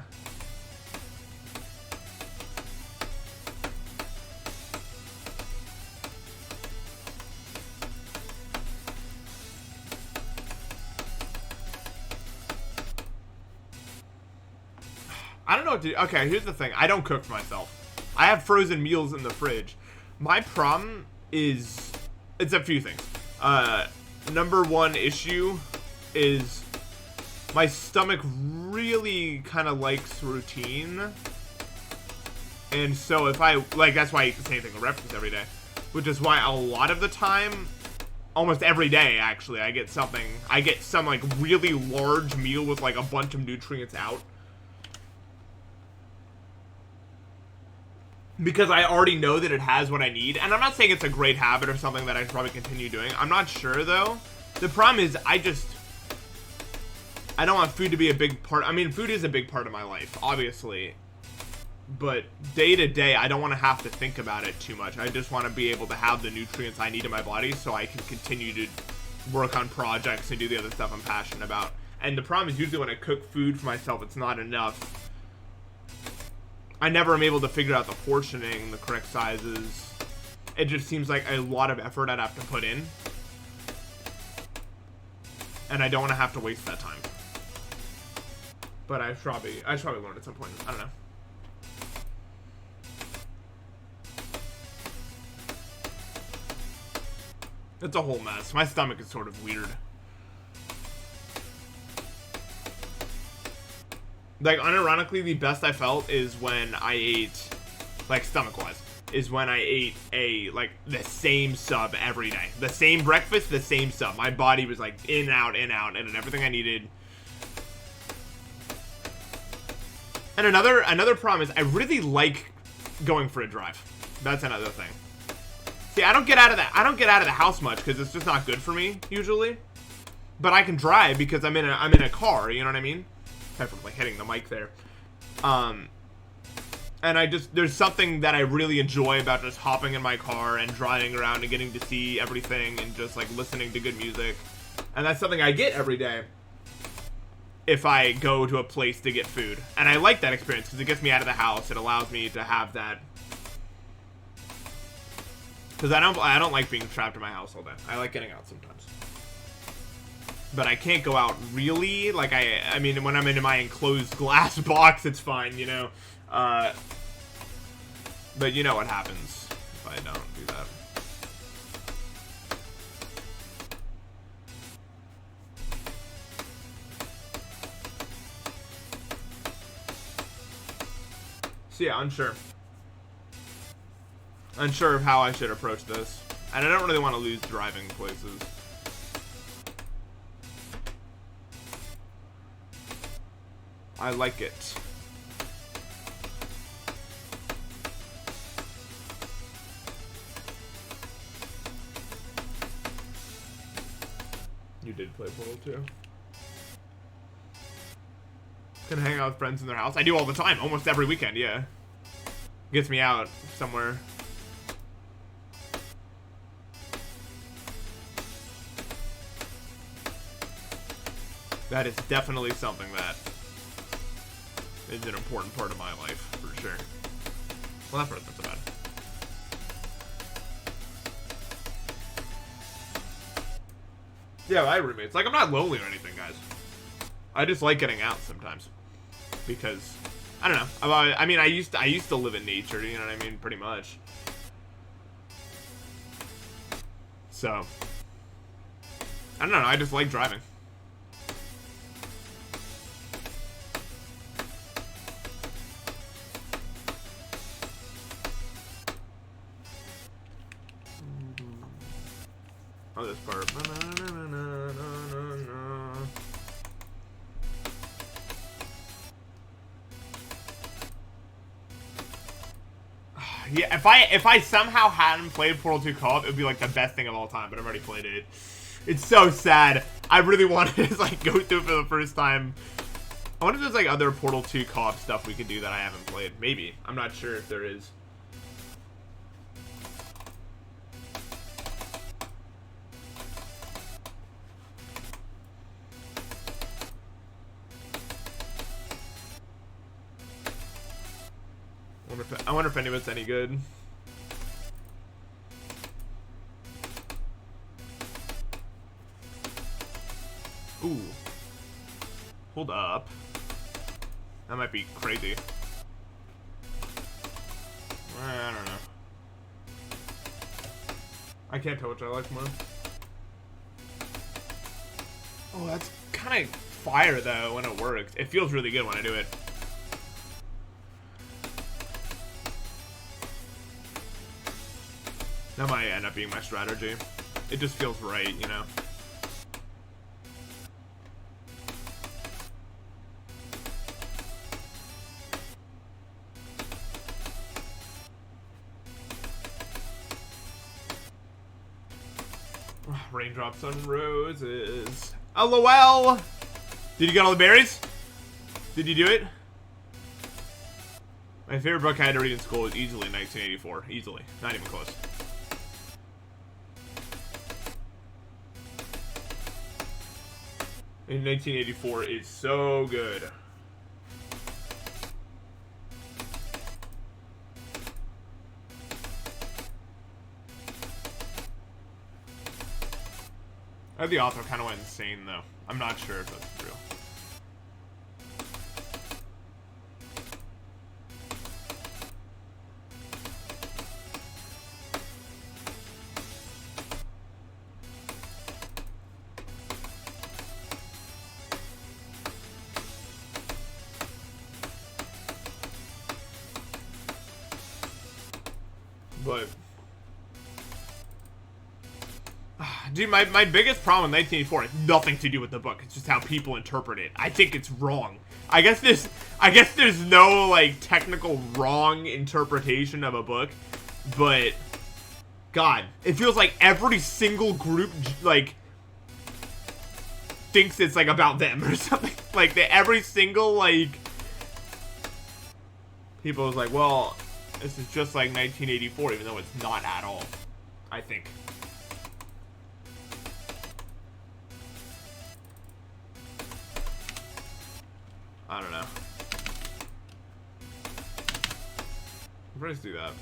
I don't know what to do. Okay, here's the thing. I don't cook for myself. I have frozen meals in the fridge. My problem is... It's a few things. Number one issue is my stomach really kind of likes routine. And so if I... Like, that's why I eat the same thing for breakfast every day. Which is why a lot of the time... Almost every day, actually, I get something... I get some, like, really large meal with, like, a bunch of nutrients out. Because I already know that it has what I need. And I'm not saying it's a great habit or something that I should probably continue doing. I'm not sure, though. The problem is, I don't want food to be a big part. I mean, food is a big part of my life, obviously. But day to day, I don't want to have to think about it too much. I just want to be able to have the nutrients I need in my body so I can continue to work on projects and do the other stuff I'm passionate about. And the problem is, usually when I cook food for myself, it's not enough. I never am able to figure out the portioning, the correct sizes. It just seems like a lot of effort I'd have to put in. And I don't want to have to waste that time. But I should probably learn at some point. I don't know. It's a whole mess. My stomach is sort of weird. Like, unironically, the best I felt is when I ate, like, stomach-wise, is when I ate the same sub every day. The same breakfast, the same sub. My body was, like, in, out, and everything I needed. And another problem is I really like going for a drive. That's another thing. See, I don't get out of the house much because it's just not good for me, usually. But I can drive because I'm in a car, you know what I mean? Like hitting the mic there. And there's something that I really enjoy about just hopping in my car and driving around and getting to see everything and just like listening to good music. And that's something I get every day if I go to a place to get food. And I like that experience because it gets me out of the house. It allows me to have that. Because I don't like being trapped in my house all day. I like getting out sometimes. But I can't go out really. Like, I mean, when I'm in my enclosed glass box, it's fine, you know. But you know what happens if I don't do that. So yeah, unsure. Unsure of how I should approach this. And I don't really want to lose driving places. I like it. You did play Portal 2. Gonna hang out with friends in their house. I do all the time, almost every weekend, yeah. Gets me out somewhere. That is definitely something that is an important part of my life, for sure. Well, that part's not so bad. Yeah, I have roommates. Like, I'm not lonely or anything, guys. I just like getting out sometimes. Because, I don't know. I mean, I used to live in nature, you know what I mean? Pretty much. So, I don't know. I just like driving. Oh, this part. Yeah, if I somehow hadn't played Portal 2 co-op, it would be like the best thing of all time, but I've already played it. It's so sad. I really wanted to like go through it for the first time. I wonder if there's like other Portal 2 co-op stuff we could do that I haven't played. Maybe. I'm not sure if there is. I wonder if any of it's any good. Ooh. Hold up. That might be crazy. I don't know. I can't tell which I like more. Oh, that's kind of fire though when it works. It feels really good when I do it. That might end up being my strategy. It just feels right, you know? Raindrops on roses. LOL! Did you get all the berries? Did you do it? My favorite book I had to read in school was easily 1984. Easily. Not even close. In 1984 is so good. The author kind of went insane, though. I'm not sure if that's real. But dude, my biggest problem with 1984 has nothing to do with the book. It's just how people interpret it. I think it's wrong. I guess there's no like technical wrong interpretation of a book, but God, it feels like every single group like thinks it's like about them or something. Like every single like people is like, well, this is just like 1984, even though it's not at all. I think. I don't know. Let's do that.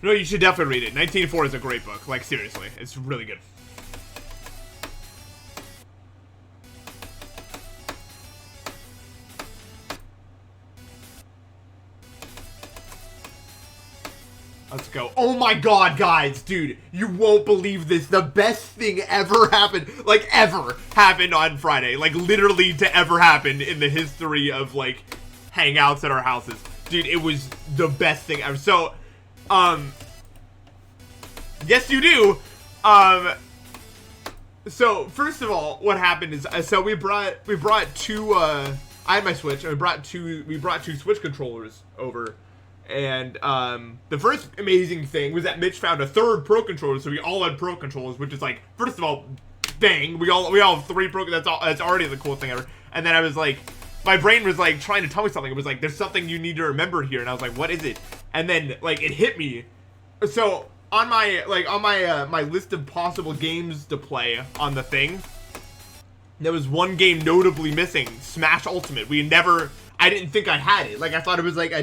No, you should definitely read it. 1984 is a great book. Like, seriously. It's really good. Let's go. Oh my God, guys, dude, you won't believe this. The best thing ever happened, like ever happened on Friday, like literally to ever happen in the history of like hangouts at our houses. Dude, it was the best thing ever. So, yes you do. So first of all, what happened is, so we brought two, I had my Switch, and we brought two Switch controllers over. And the first amazing thing was that Mitch found a third Pro controller, so we all had Pro controllers, which is like, first of all, bang, we all have 3 Pro. That's already the coolest thing ever. And then I was like, my brain was like trying to tell me something. It was like, there's something you need to remember here, and I was like, what is it? And then like it hit me. So on my my list of possible games to play on the thing, there was one game notably missing: Smash Ultimate. I didn't think I had it. Like, I thought it was like a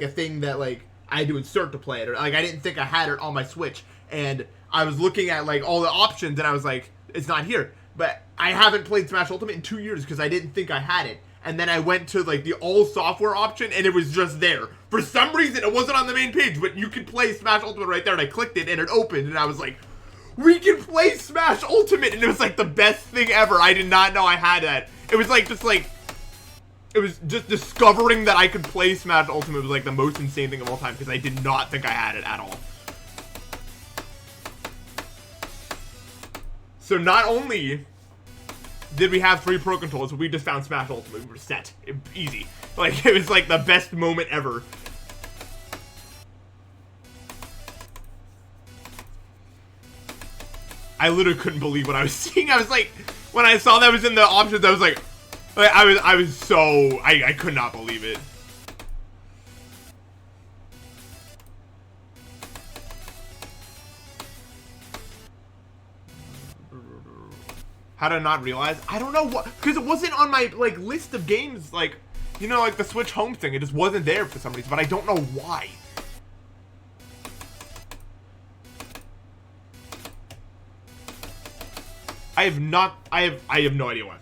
thing that like I had to insert to play it, or like I didn't think I had it on my Switch. And I was looking at like all the options, and I was like, it's not here. But I haven't played Smash Ultimate in 2 years because I didn't think I had it. And then I went to like the all software option, and it was just there. For some reason, it wasn't on the main page, but you could play Smash Ultimate right there. And I clicked it, and it opened, and I was like, we can play Smash Ultimate, and it was like the best thing ever. I did not know I had that. It was like it was just discovering that I could play Smash Ultimate was like the most insane thing of all time, because I did not think I had it at all. So not only did we have 3 Pro controllers, but we just found Smash Ultimate. We were set. Easy. Like, it was like the best moment ever. I literally couldn't believe what I was seeing. I was like, when I saw that was in the options, I was like I was so, I could not believe it. How did I not realize? I don't know what, because it wasn't on my, like, list of games, like, you know, like the Switch Home thing. It just wasn't there for some reason, but I don't know why. I have no idea why.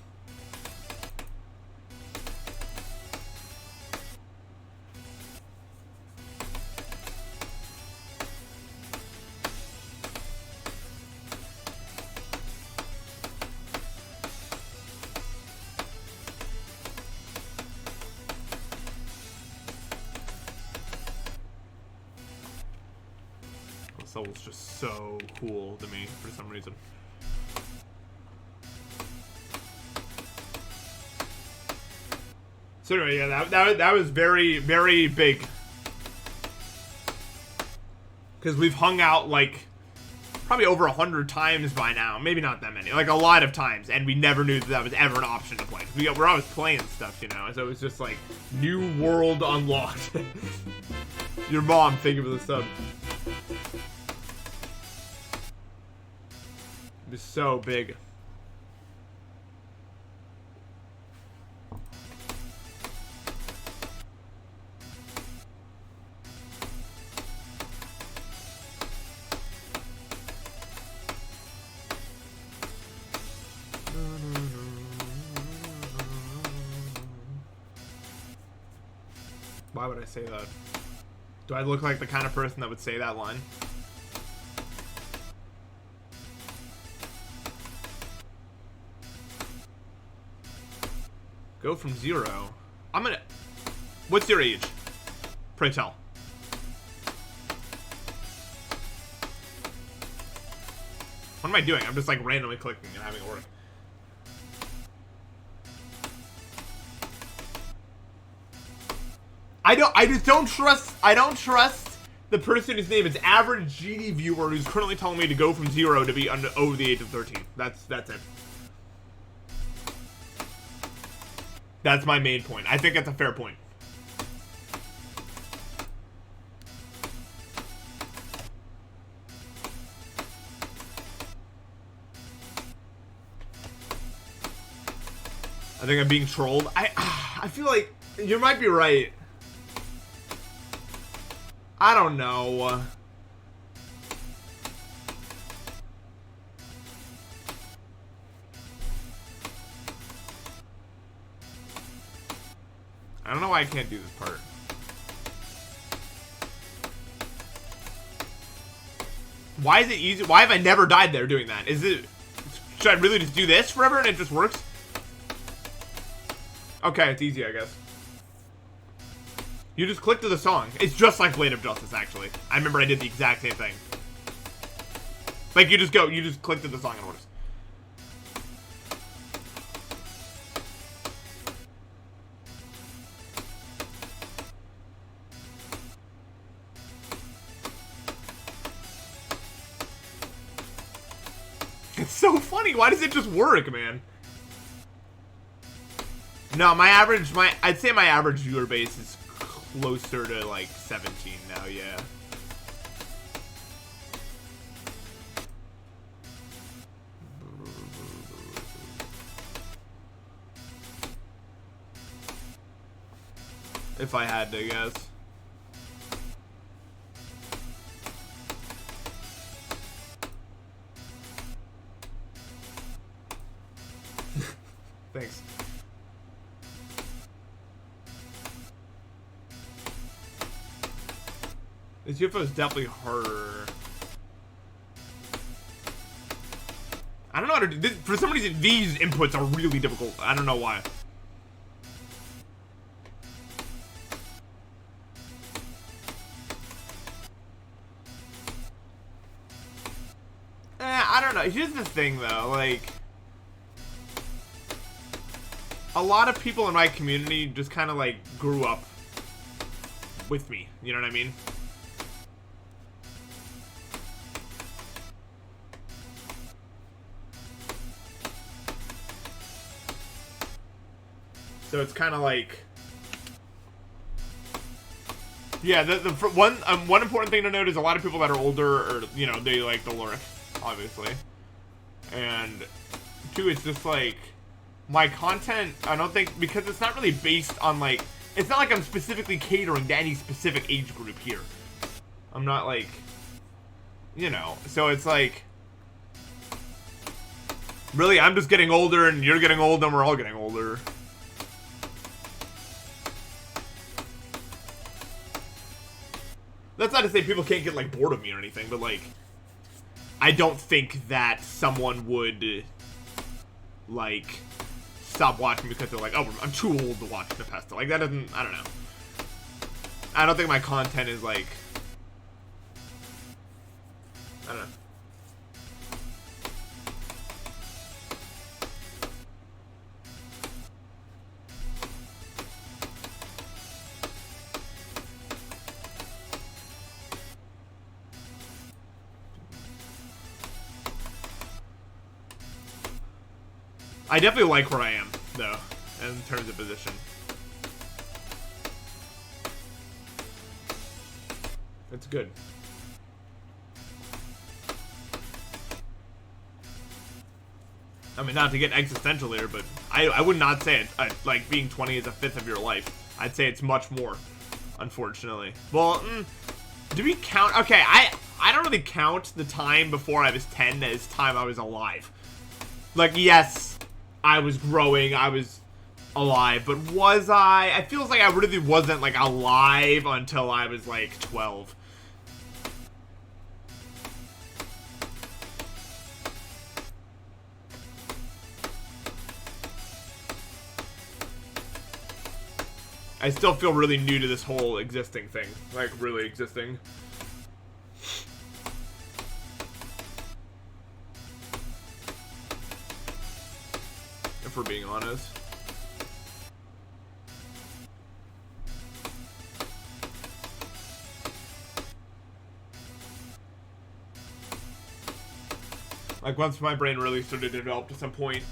This level's just so cool to me for some reason. So anyway, yeah, that was very, very big. Because we've hung out, like, probably over 100 times by now. Maybe not that many. Like, a lot of times. And we never knew that was ever an option to play. We're always playing stuff, you know? So it was just like, new world unlocked. Your mom, thank you for the sub. It was so big. Why would I say that? Do I look like the kind of person that would say that line? Go from 0. I'm gonna... What's your age? Pray tell. What am I doing? I'm just like randomly clicking and having it work. I just don't trust, I don't trust the person whose name is average GD viewer who's currently telling me to go from 0 to be over the age of 13. That's it. That's my main point. I think that's a fair point. I think I'm being trolled. I feel like you might be right. I don't know. I don't know why I can't do this part. Why is it easy? Why have I never died there doing that? Is it... Should I really just do this forever and it just works? Okay, it's easy, I guess. You just click to the song. It's just like Blade of Justice, actually. I remember I did the exact same thing. Like, you just click to the song and it works. It's so funny. Why does it just work, man? No, I'd say my average viewer base is closer to like 17 now, yeah. If I had to guess. Thanks. This UFO is definitely harder. I don't know how to do this. For some reason, these inputs are really difficult. I don't know why. I don't know. Here's the thing, though. Like, a lot of people in my community just kind of, like, grew up with me. You know what I mean? So it's kind of like... Yeah, one important thing to note is a lot of people that are older, or, you know, they like the lyric, obviously. And two, it's just like, my content, I don't think, because it's not really based on like, it's not like I'm specifically catering to any specific age group here. I'm not like, you know, so it's like, really, I'm just getting older and you're getting older and we're all getting older. That's not to say people can't get, like, bored of me or anything, but, like, I don't think that someone would, like, stop watching because they're like, oh, I'm too old to watch Npesta. Like, that doesn't, I don't know. I don't think my content is, like, I don't know. I definitely like where I am, though, in terms of position. It's good. I mean, not to get existential here, but I would not say it, like, being 20 is a fifth of your life. I'd say it's much more, unfortunately. Well, do we count? Okay, I don't really count the time before I was 10 as time I was alive. Like, yes, I was growing, I was alive, but was I? I feel like I really wasn't, like, alive until I was, like, 12. I still feel really new to this whole existing thing. Like, really existing. If we're being honest. Like, once my brain really started to develop to some point.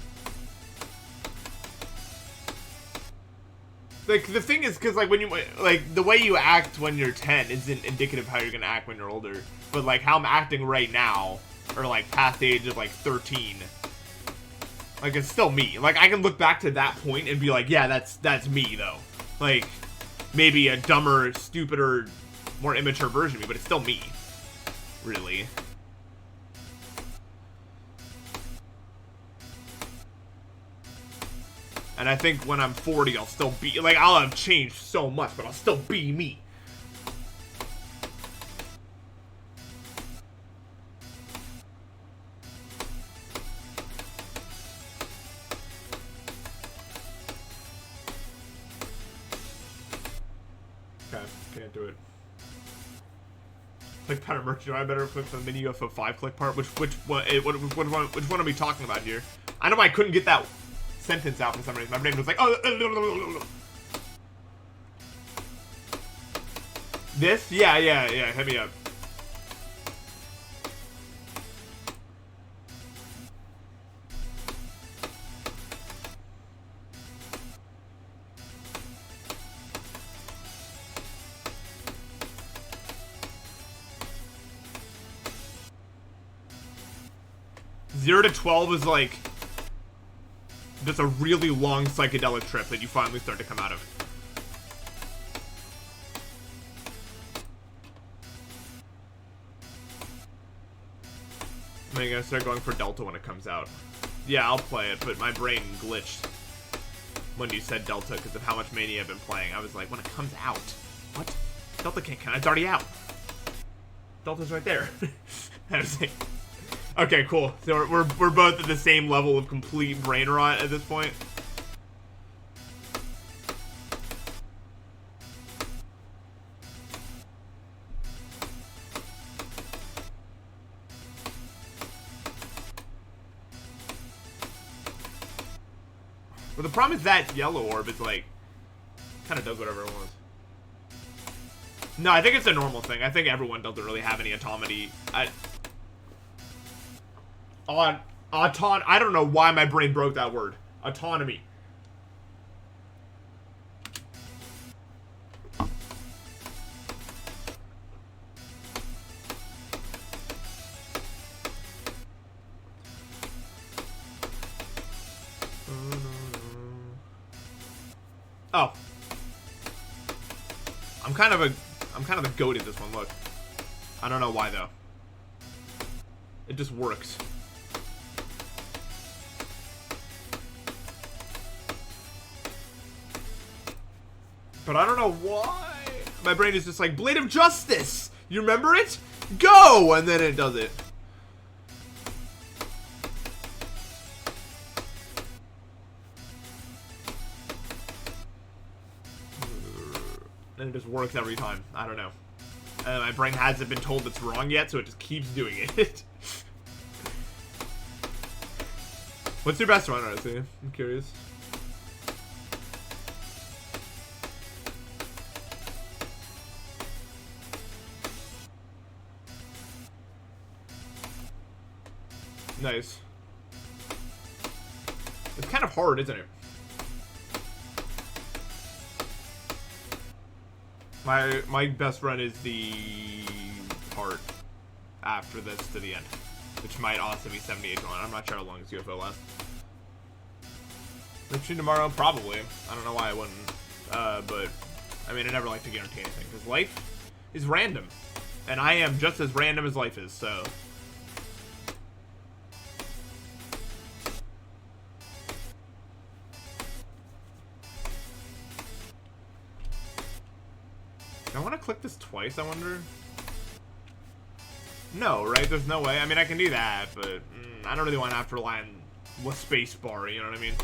Like, the thing is, because, like, when you, like, the way you act when you're 10 isn't indicative of how you're gonna act when you're older. But, like, how I'm acting right now, or, like, past the age of, like, 13, like, it's still me. Like, I can look back to that point and be like, yeah, that's me, though. Like, maybe a dumber, stupider, more immature version of me, but it's still me. Really. And I think when I'm 40, I'll still be, like, I'll have changed so much, but I'll still be me. Okay, can't do it. Click pattern merch, I better click the mini UFO 5 click part. Which one are we talking about here? I know I couldn't get that sentence out for some reason. My brain was like, oh. This? Yeah, hit me up. Zero to 12 is like just a really long psychedelic trip that you finally start to come out of. I'm gonna start going for Delta when it comes out. Yeah, I'll play it, but my brain glitched when you said Delta because of how much Mania I've been playing. I was like, when it comes out, what? Delta can't count. It's already out. Delta's right there. I was like, okay, cool. So we're both at the same level of complete brain rot at this point. But the problem is that yellow orb is like, kind of does whatever it wants. No, I think it's a normal thing. I think everyone doesn't really have any autonomy. I don't know why my brain broke that word. Autonomy. Oh. I'm kind of a goat at this one, look. I don't know why, though. It just works. But I don't know why. My brain is just like, Blade of Justice! You remember it? Go! And then it does it. And it just works every time. I don't know. My brain hasn't been told it's wrong yet, so it just keeps doing it. What's your best one, honestly? I'm curious. Nice. It's kind of hard, isn't it? My best run is the part after this to the end, which might also be 78 to 1. I'm not sure how long this UFO lasts. Reaching tomorrow, probably. I don't know why I wouldn't, but I mean, I never like to guarantee anything because life is random, and I am just as random as life is. So. I want to click this twice, I wonder? No, right? There's no way. I mean, I can do that, but I don't really want to have to rely on the space bar, you know what I mean?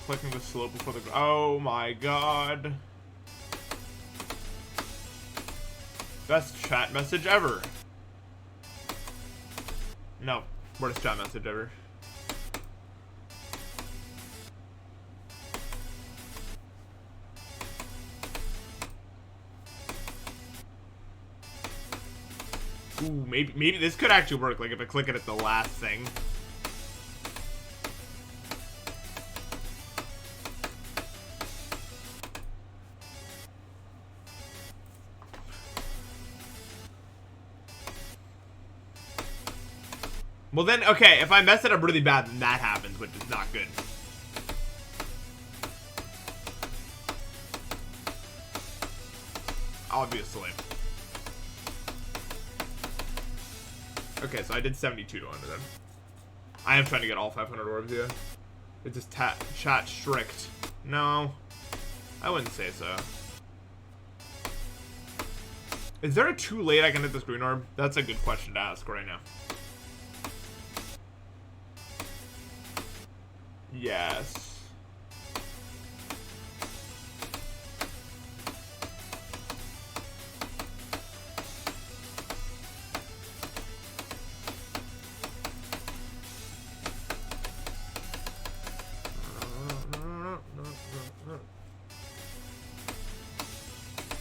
Clicking the slope before the... Oh my god. Best chat message ever. No. Worst chat message ever. Ooh, maybe this could actually work. Like if I click it at the last thing. Well then, okay, if I mess it up really bad, then that happens, which is not good. Obviously. Okay, so I did 72 to 100 then. I am trying to get all 500 orbs, yeah. It's just chat strict. No, I wouldn't say so. Is there a too late I can hit this green orb? That's a good question to ask right now. Yes.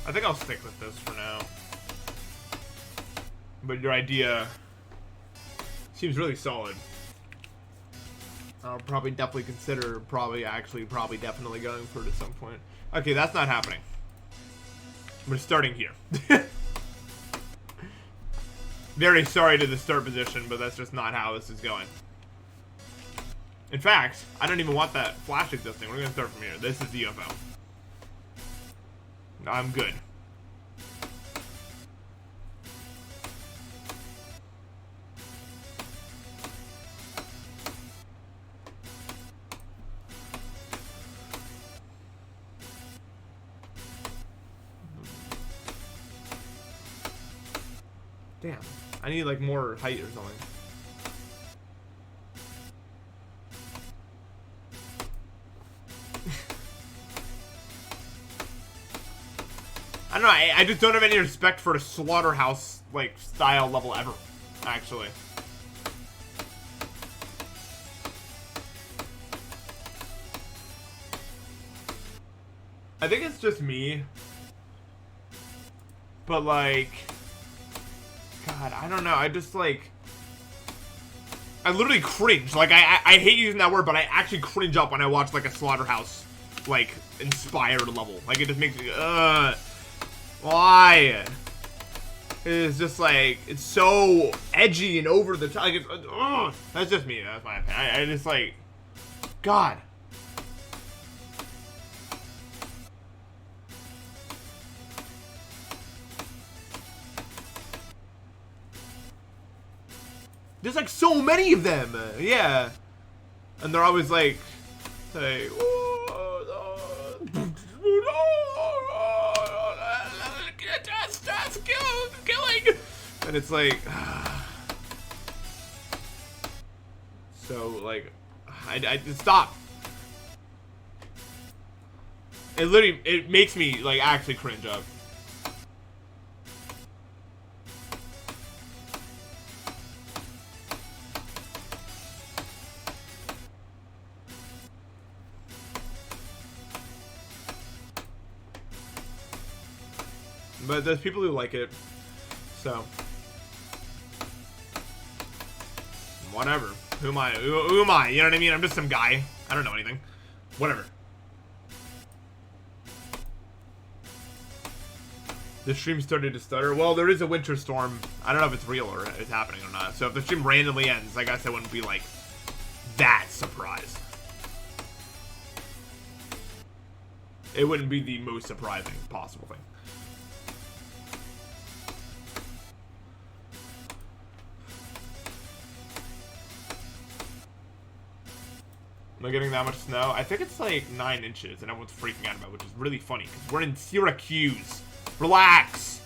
I think I'll stick with this for now. But your idea seems really solid. I'll probably definitely consider probably definitely going for it at some point. Okay, that's not happening. We're starting here. Very sorry to the start position, but that's just not how this is going. In fact, I don't even want that flash existing. We're gonna start from here. This is the UFO. I'm good. Damn, I need like more height or something. I don't know, I just don't have any respect for a slaughterhouse like style level ever, actually. I think it's just me. But like, God, I don't know. I just like, I literally cringe. Like, I hate using that word, but I actually cringe up when I watch, like, a Slaughterhouse, like, inspired level. Like, it just makes me, why? It's just, like, it's so edgy and over the top. Like, it's, that's just me. That's my opinion. I just, like, God. There's like so many of them, yeah, and they're always like, hey, killing, and it's like, so like, I stop. It literally, it makes me like actually cringe up. But there's people who like it, so whatever. Who am I? Who am I? You know what I mean? I'm just some guy. I don't know anything. Whatever. The stream started to stutter. Well, there is a winter storm. I don't know if it's real or it's happening or not. So if the stream randomly ends, I guess I wouldn't be like that surprised. It wouldn't be the most surprising possible thing. Am I getting that much snow? I think it's like 9 inches, and everyone's freaking out about it, which is really funny, because we're in Syracuse. Relax!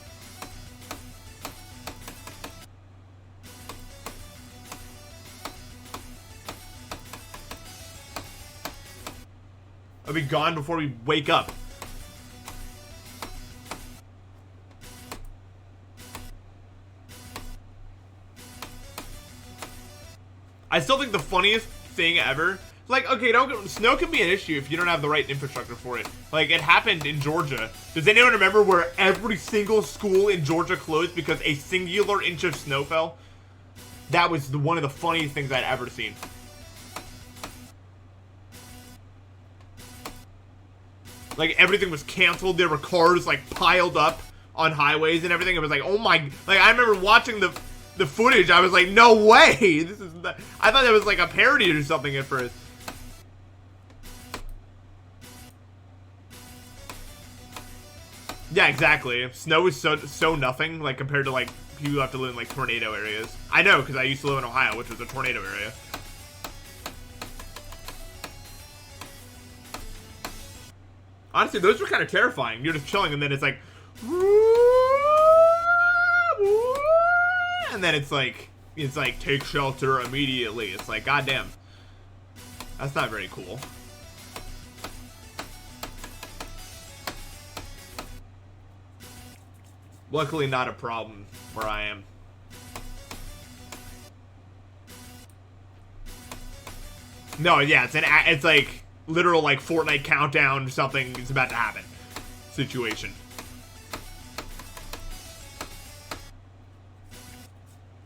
I'll be gone before we wake up. I still think the funniest thing ever, like, okay, snow can be an issue if you don't have the right infrastructure for it. Like, it happened in Georgia. Does anyone remember where every single school in Georgia closed because a singular inch of snow fell? That was one of the funniest things I'd ever seen. Like, everything was canceled. There were cars, like, piled up on highways and everything. It was like, oh my... Like, I remember watching the footage. I was like, no way! This is not... I thought that was, like, a parody or something at first. Yeah, exactly. Snow is so nothing, like, compared to, like, people who have to live in, like, tornado areas. I know, because I used to live in Ohio, which was a tornado area. Honestly, those were kind of terrifying. You're just chilling, and then it's like... And then it's like, take shelter immediately. It's like, goddamn. That's not very cool. Luckily not a problem where I am. No, yeah, it's like literal like Fortnite countdown, something is about to happen situation.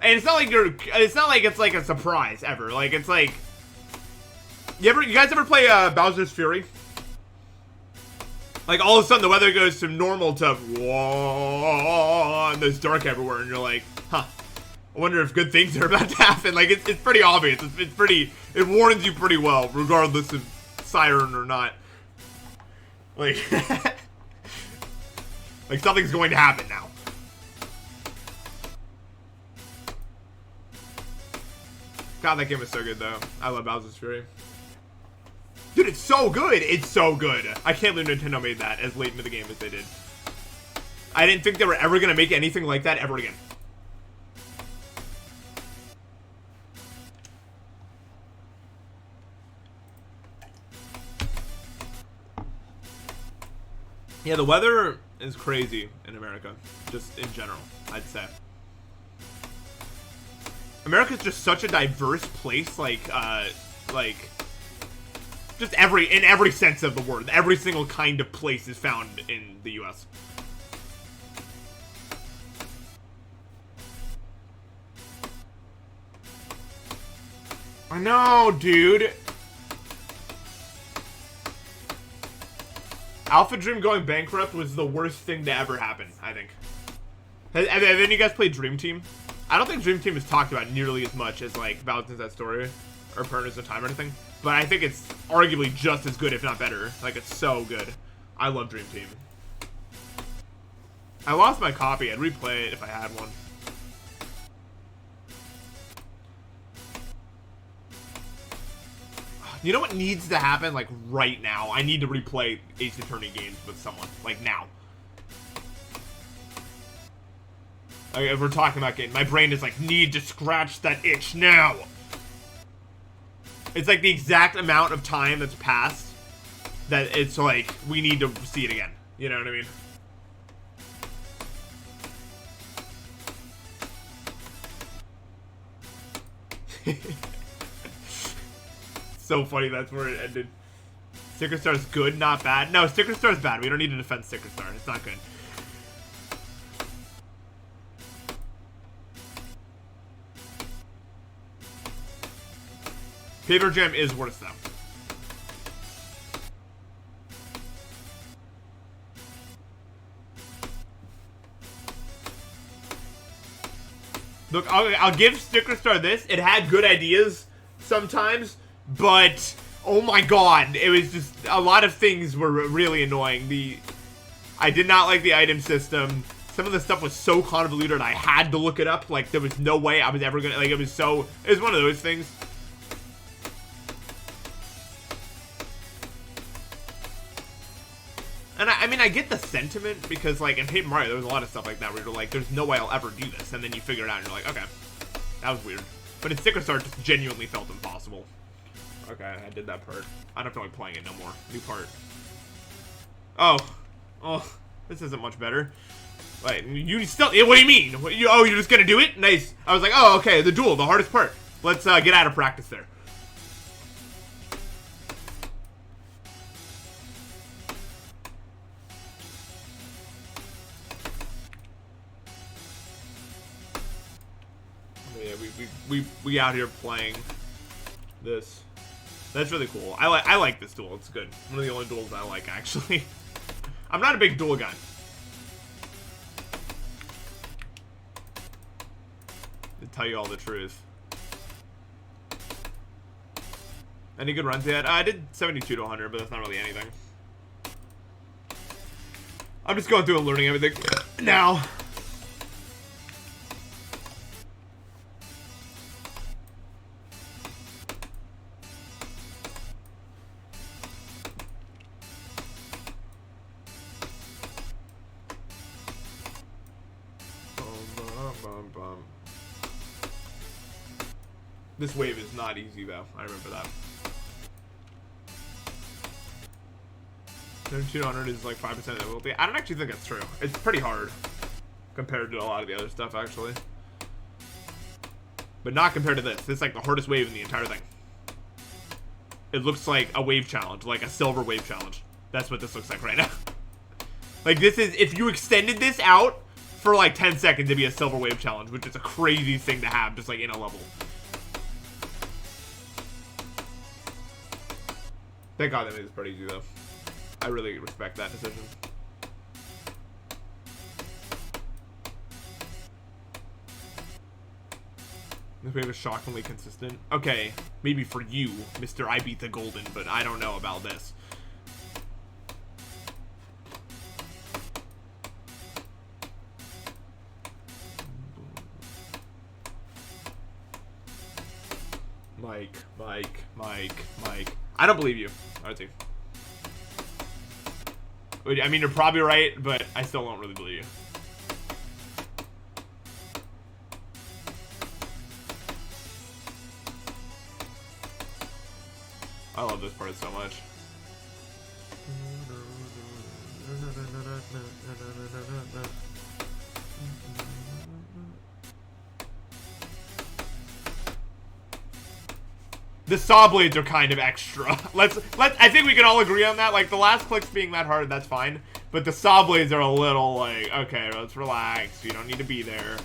And it's not like it's like a surprise ever. Like, it's like, you guys ever play Bowser's Fury? Like, all of a sudden the weather goes from normal to whoa, and there's dark everywhere, and you're like, huh, I wonder if good things are about to happen. Like, it's pretty obvious. It's pretty, it warns you pretty well, regardless of siren or not. Like, like something's going to happen now. God, that game is so good, though. I love Bowser's Fury. Dude, it's so good! It's so good! I can't believe Nintendo made that as late into the game as they did. I didn't think they were ever gonna make anything like that ever again. Yeah, the weather is crazy in America. Just in general, I'd say. America's just such a diverse place, like, just in every sense of the word. Every single kind of place is found in the U.S. I know, dude. Alpha Dream going bankrupt was the worst thing to ever happen, I think. Have any of you guys played Dream Team? I don't think Dream Team is talked about nearly as much as, like, Valentine's That Story or Partners of Time or anything. But I think it's arguably just as good, if not better. Like, it's so good. I love Dream Team. I lost my copy. I'd replay it if I had one. You know what needs to happen, like, right now? I need to replay Ace Attorney games with someone. Like, now. Like, if we're talking about games, my brain is like, need to scratch that itch now. It's like the exact amount of time that's passed that it's like, we need to see it again. You know what I mean? So funny that's where it ended. Sticker Star's good, not bad. No, Sticker Star's bad. We don't need to defend Sticker Star. It's not good. Paper Jam is worse, though. Look, I'll give Sticker Star this. It had good ideas sometimes, but oh my god, it was just a lot of things were really annoying. I did not like the item system. Some of the stuff was so convoluted I had to look it up. Like, there was no way I was ever gonna, like, it was one of those things. And I mean, I get the sentiment, because, like, in Paper Mario, there was a lot of stuff like that where you're like, there's no way I'll ever do this, and then you figure it out, and you're like, okay, that was weird. But in Sticker Star, it just genuinely felt impossible. Okay, I did that part. I don't feel like playing it no more. New part. Oh, this isn't much better. Wait, you still, what do you mean? You're just gonna do it? Nice. I was like, oh, okay, the duel, the hardest part. Let's get out of practice there. We out here playing this. That's really cool. I like this duel. It's good. One of the only duels I like, actually. I'm not a big duel guy. To tell you all the truth. Any good runs yet? I did 72 to 100, but that's not really anything. I'm just going through and learning everything now. This wave is not easy, though. I remember that. 3200 is like 5% of the difficulty. I don't actually think that's true. It's pretty hard compared to a lot of the other stuff, actually. But not compared to this. This is like the hardest wave in the entire thing. It looks like a wave challenge, like a silver wave challenge. That's what this looks like right now. Like, this is, if you extended this out for like 10 seconds, it'd be a silver wave challenge, which is a crazy thing to have, just like in a level. Thank God that made this pretty easy, though. I really respect that decision. This wave is shockingly consistent. Okay, maybe for you, Mr. I beat the golden, but I don't know about this. Mike. I don't believe you. I do. I mean, you're probably right, but I still don't really believe you. I love this part so much. The saw blades are kind of extra. I think we can all agree on that. Like, the last clicks being that hard, that's fine. But the saw blades are a little like, okay, let's relax. You don't need to be there.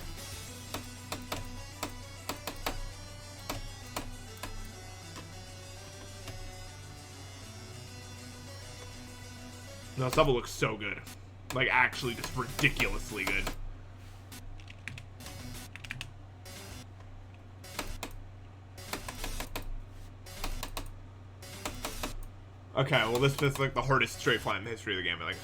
No, this level looks so good. Like, actually just ridiculously good. Okay, well this is like the hardest straight fly in the history of the game, I think.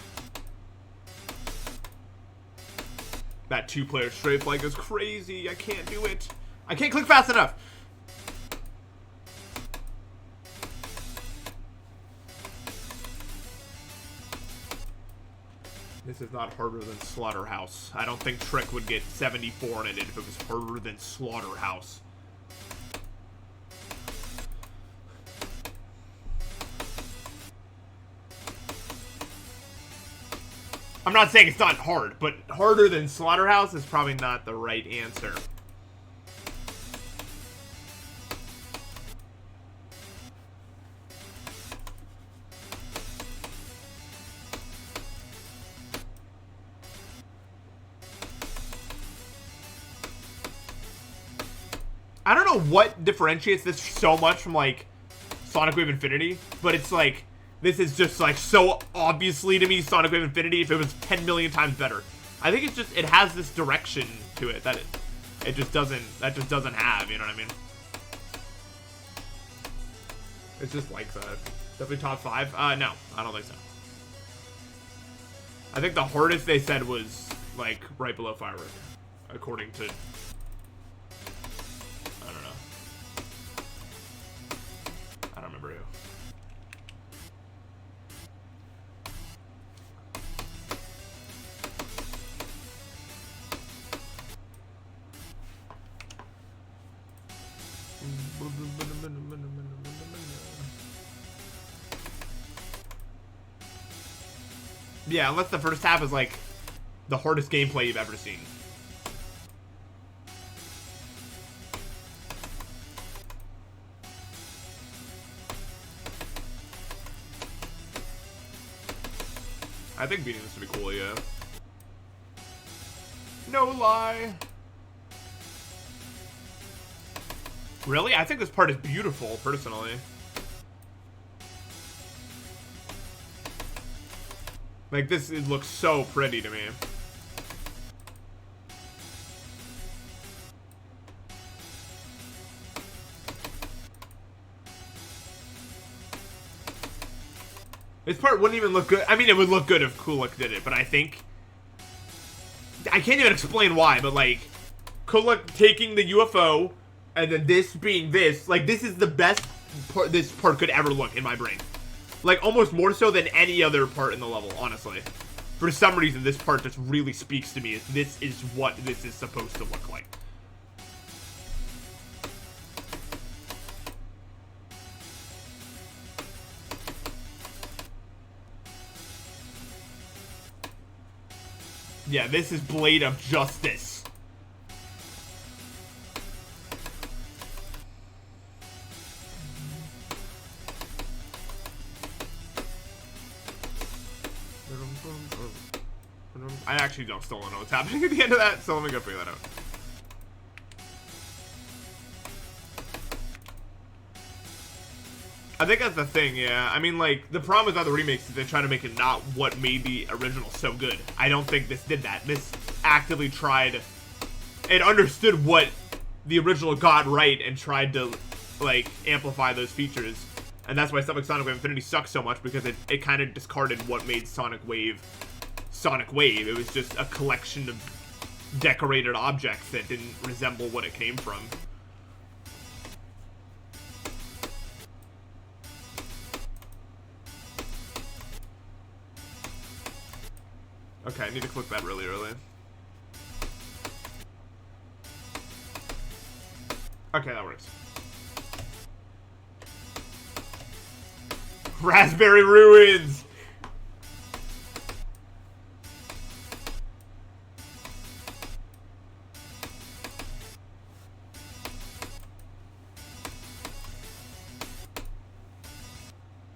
That 2-player straight fly goes crazy. I can't do it. I can't click fast enough. This is not harder than Slaughterhouse. I don't think Trick would get 74 in it if it was harder than Slaughterhouse. I'm not saying it's not hard, but harder than Slaughterhouse is probably not the right answer. I don't know what differentiates this so much from, like, Sonic Wave Infinity, but it's like, this is just, like, so obviously to me Sonic Wave Infinity if it was 10 million times better. I think it's just, it has this direction to it that it just doesn't, have, you know what I mean? It's just like that. Definitely top 5? No, I don't think so. I think the hardest they said was, like, right below Firework, according to... I don't remember who. Yeah, unless the first half is like the hardest gameplay you've ever seen. I think beating this would be cool, yeah. No lie. Really? I think this part is beautiful, personally. Like, this, it looks so pretty to me. This part wouldn't even look good. I mean, it would look good if Kuluk did it, but I think... I can't even explain why, but, like, Kuluk taking the UFO, and then this being this, like, this is the best part this part could ever look in my brain. Like, almost more so than any other part in the level, honestly. For some reason, this part just really speaks to me. This is what this is supposed to look like. Yeah, this is Blade of Justice. I actually still don't know what's happening at the end of that, so let me go figure that out. I think that's the thing, yeah. I mean, like, the problem with other remakes is they try to make it not what made the original so good. I don't think this did that. This actively tried... It understood what the original got right and tried to, like, amplify those features. And that's why stuff like Sonic Wave Infinity sucks so much, because it kind of discarded what made Sonic Wave. It was just a collection of decorated objects that didn't resemble what it came from. Okay, I need to click that really early. Okay, that works. Raspberry Ruins!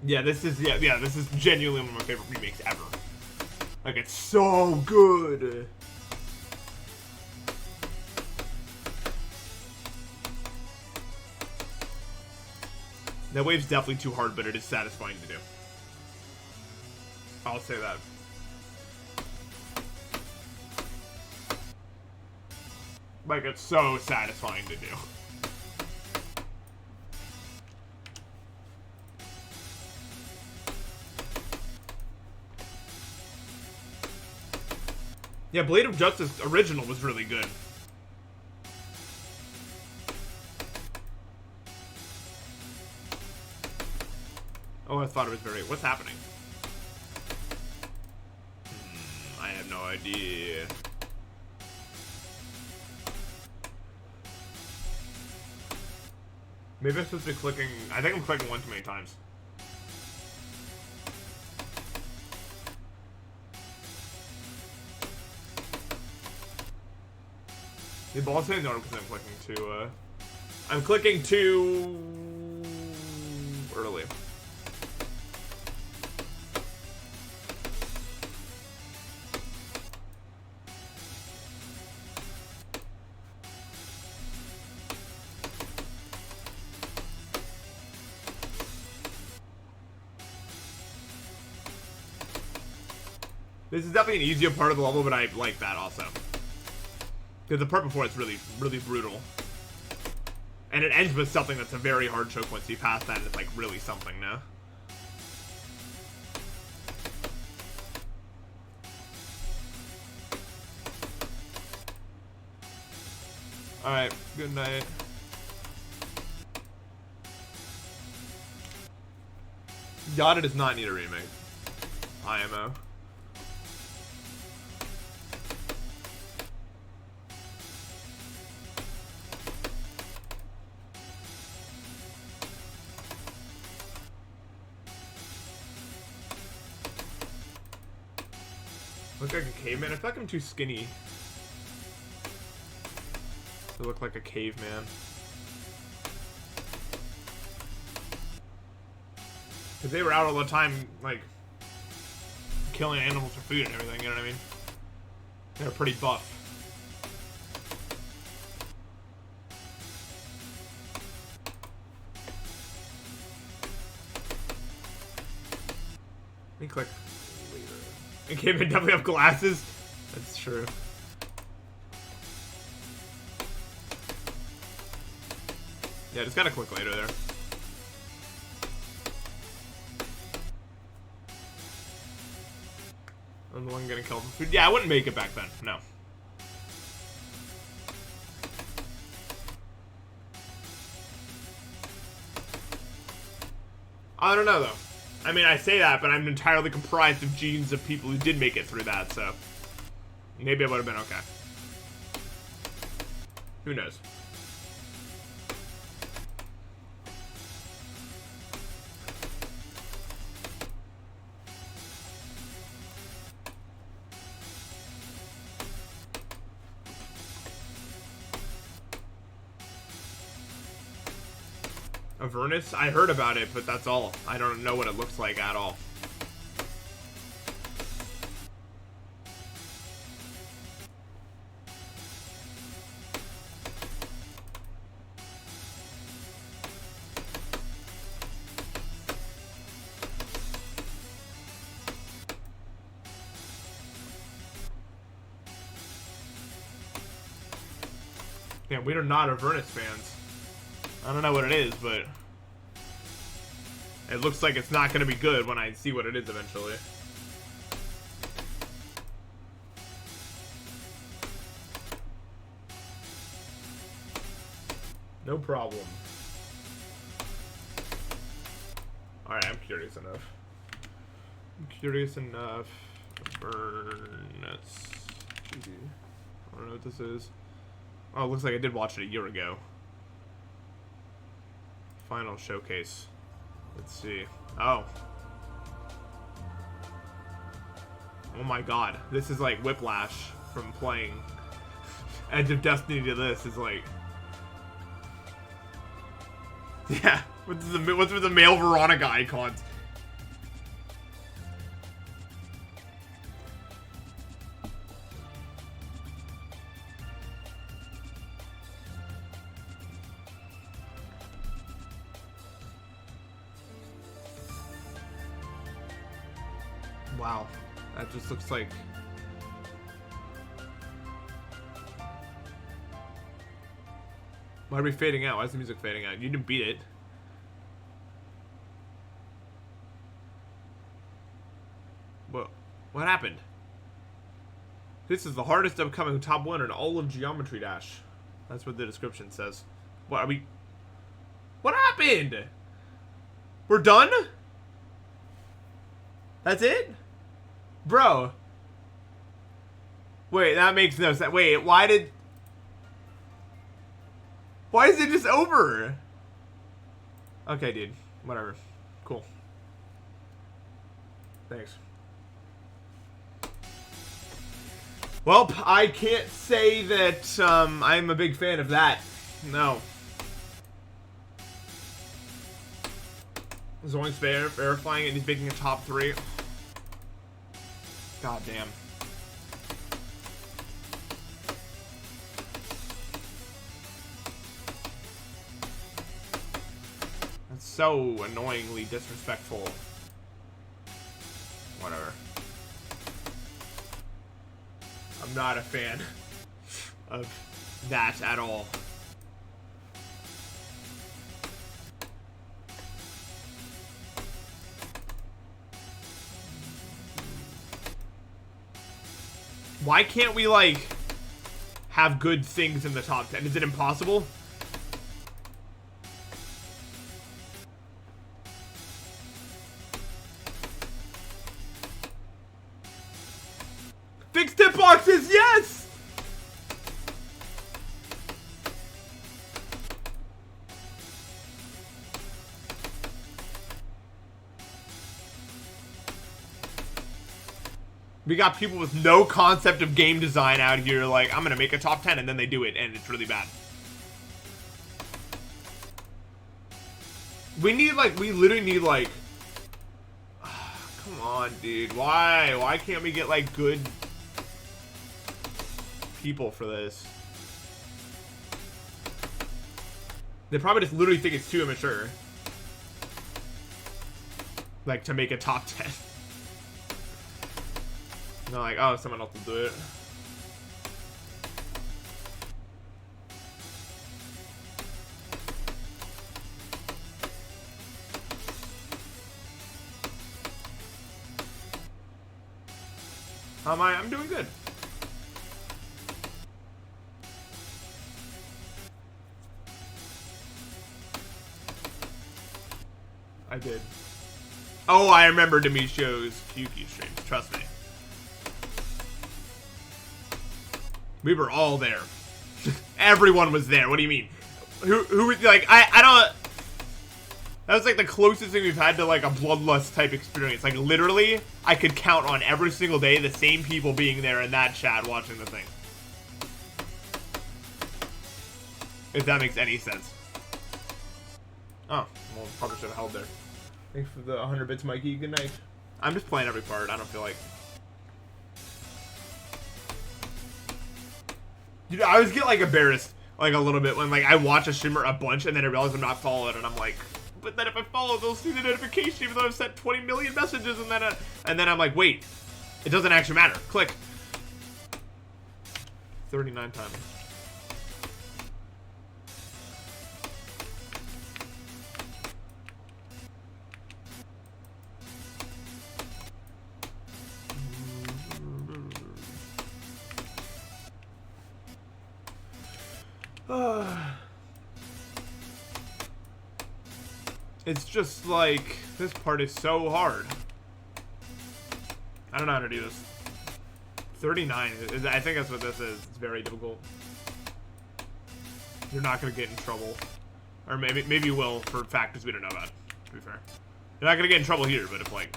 Yeah, this is this is genuinely one of my favorite remakes ever. Like, it's so good. That wave's definitely too hard, but it is satisfying to do. I'll say that. Like, it's so satisfying to do. Yeah, Blade of Justice original was really good. Oh, I thought it was very... What's happening? I have no idea. Maybe I'm supposed to be clicking... I think I'm clicking one too many times. The ball saying no because I'm clicking too, I'm clicking too... early. This is definitely an easier part of the level, but I like that also. Because the part before it's really, really brutal. And it ends with something that's a very hard choke once you pass that, and it's like really something now. Alright, good night. Yada does not need a remake. IMO. Look like a caveman. I feel like I'm too skinny to look like a caveman. Because they were out all the time, like, killing animals for food and everything, you know what I mean? They're pretty buff. Let me click later. And Caveman definitely have glasses. That's true. Yeah, just gotta click later there. I'm the one getting killed for food. Yeah, I wouldn't make it back then. No. I don't know, though. I mean, I say that, but I'm entirely comprised of genes of people who did make it through that, so... maybe I would have been okay. Who knows? Avernus? I heard about it, but that's all. I don't know what it looks like at all. Yeah, we are not Avernus fans. I don't know what it is, but it looks like it's not going to be good when I see what it is eventually. No problem. Alright, I'm curious enough. Avernus. I don't know what this is. Oh, it looks like I did watch it a year ago. Final showcase. Let's see. Oh. Oh my god. This is like Whiplash from playing Edge of Destiny to this. Is like... yeah. What's with the male Veronica icons? Wow. That just looks like... Why are we fading out? Why is the music fading out? You didn't beat it. What happened? This is the hardest upcoming top 1 in all of Geometry Dash. That's what the description says. What are we... What happened? We're done? That's it? Bro. Wait, that makes no sense. Wait, why is it just over? Okay, dude. Whatever. Cool. Thanks. Well, I can't say that I'm a big fan of that. No. Zoinks verifying and he's making a top 3. God damn. That's so annoyingly disrespectful. Whatever. I'm not a fan of that at all. Why can't we, like, have good things in the top 10? Is it impossible? Fixed hitboxes, yes! We got people with no concept of game design out here like, I'm gonna make a top 10, and then they do it, and it's really bad. We literally need, like... Come on, dude. Why? Why can't we get, like, good people for this? They probably just literally think it's too immature. Like, to make a top 10. They're like, oh, someone else will do it. How am I? I'm doing good. I did. Oh, I remember Demetio's QQ streams. Trust me. We were all there. Everyone was there. What do you mean? Who like, I don't... That was like the closest thing we've had to like a bloodlust type experience. Like literally, I could count on every single day the same people being there in that chat watching the thing. If that makes any sense. Oh, well, probably should have held there. Thanks for the 100 bits, Mikey. Good night. I'm just playing every part. I don't feel like... Dude, I always get like embarrassed like a little bit when like I watch a streamer a bunch and then I realize I'm not followed and I'm like, but then if I follow, they'll see the notification even though I've sent 20 million messages, and then I'm like, wait, it doesn't actually matter. Click. 39 times. It's just like, this part is so hard. I don't know how to do this. 39, I think that's what this is. It's very difficult. You're not gonna get in trouble. Or maybe you will for factors we don't know about, to be fair. You're not gonna get in trouble here, but if like...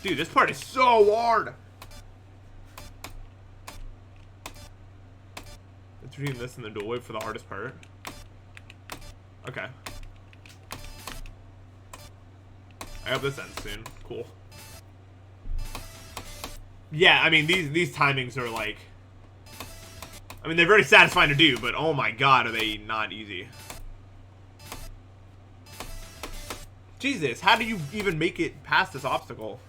Dude, this part is so hard! It's between this and the dual wave for the hardest part. Okay. I hope this ends soon. Cool. Yeah, I mean, these timings are like... I mean, they're very satisfying to do, but oh my god, are they not easy. Jesus, how do you even make it past this obstacle?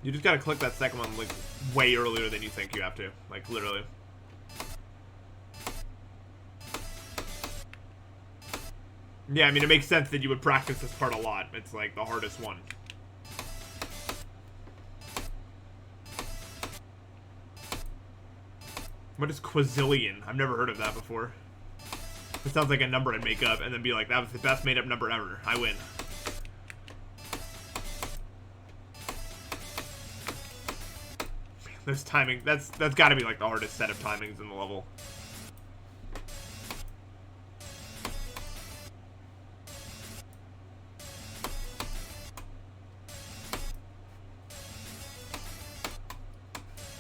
You just gotta click that second one, like, way earlier than you think you have to. Like, literally. Yeah, I mean, it makes sense that you would practice this part a lot. It's, like, the hardest one. What is quazillion? I've never heard of that before. It sounds like a number I'd make up and then be like, that was the best made-up number ever. I win. This timing, that's gotta be like the hardest set of timings in the level.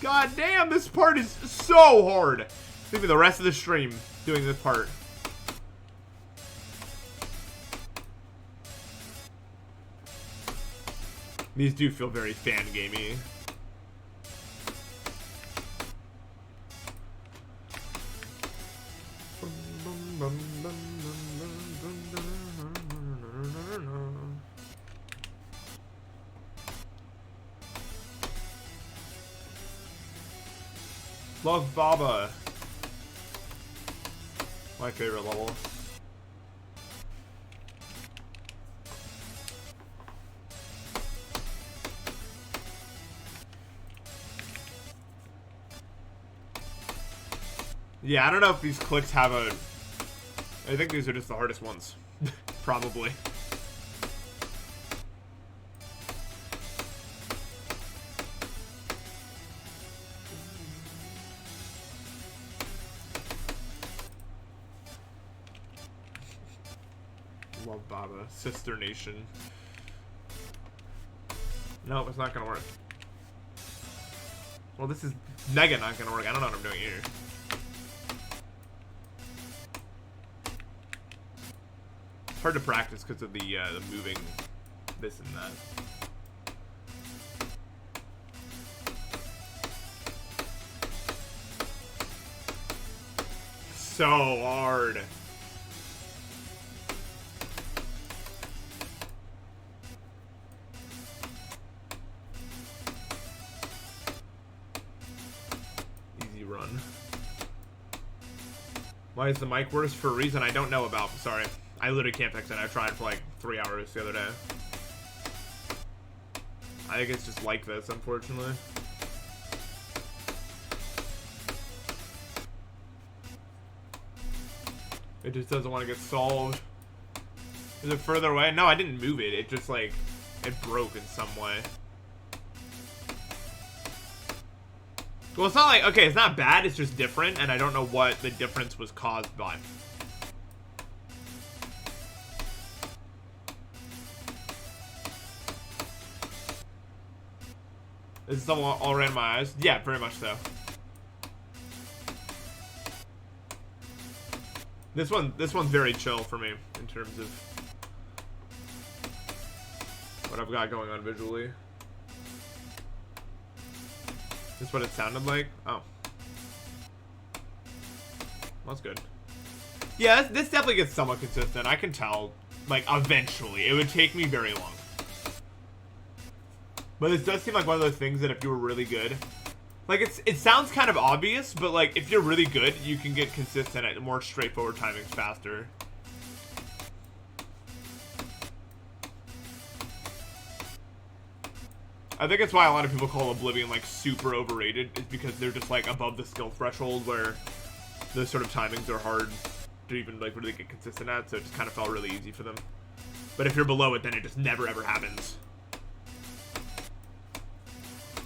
God damn, this part is so hard. Maybe the rest of the stream doing this part. These do feel very fan-gamey. Love Baba. My favorite level. Yeah, I don't know if these clicks have a... I think these are just the hardest ones. Probably. Love Baba. Sister Nation. No, it's not gonna work. Well, this is mega not gonna work. I don't know what I'm doing here. It's hard to practice because of the moving this and that. So hard. Easy run. Why is the mic worse? For a reason I don't know about. Sorry. I literally can't fix it. I tried for like 3 hours the other day. I think it's just like this, unfortunately. It just doesn't want to get solved. Is it further away? No, I didn't move it. It just like, it broke in some way. Well, it's not like, okay, it's not bad. It's just different. And I don't know what the difference was caused by. Is this all around my eyes? Yeah, very much so. This one's very chill for me in terms of what I've got going on visually. This is what it sounded like? Oh. That's good. Yeah, this definitely gets somewhat consistent. I can tell, like, eventually. It would take me very long. But this does seem like one of those things that if you were really good, like it sounds kind of obvious, but like if you're really good, you can get consistent at more straightforward timings faster. I think it's why a lot of people call Oblivion like super overrated, is because they're just like above the skill threshold where those sort of timings are hard to even like really get consistent at, so it just kind of felt really easy for them. But if you're below it, then it just never ever happens.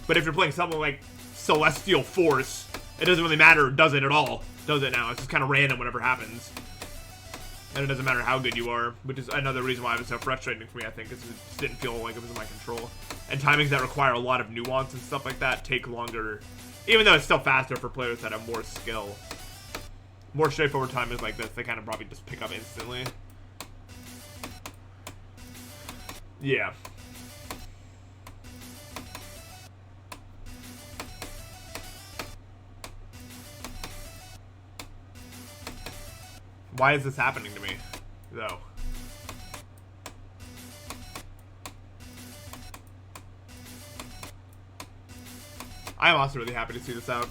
But if you're playing something like Celestial Force, it doesn't really matter, does it at all? Does it now? It's just kind of random whatever happens. And it doesn't matter how good you are, which is another reason why it was so frustrating for me, I think, is it just didn't feel like it was in my control. And timings that require a lot of nuance and stuff like that take longer, even though it's still faster for players that have more skill. More straightforward timings like this, they kind of probably just pick up instantly. Yeah. Why is this happening to me, though? I am also really happy to see this out.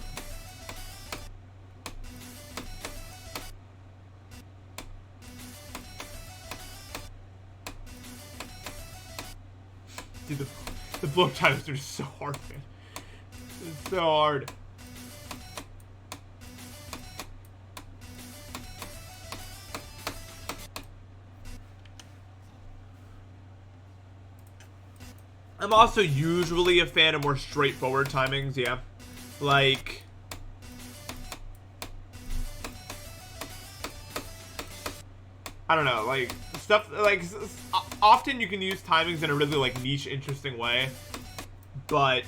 Dude, the blow time is just so hard, man. It's so hard. I'm also usually a fan of more straightforward timings, yeah. Like... I don't know, like, stuff, like, often you can use timings in a really, like, niche, interesting way. But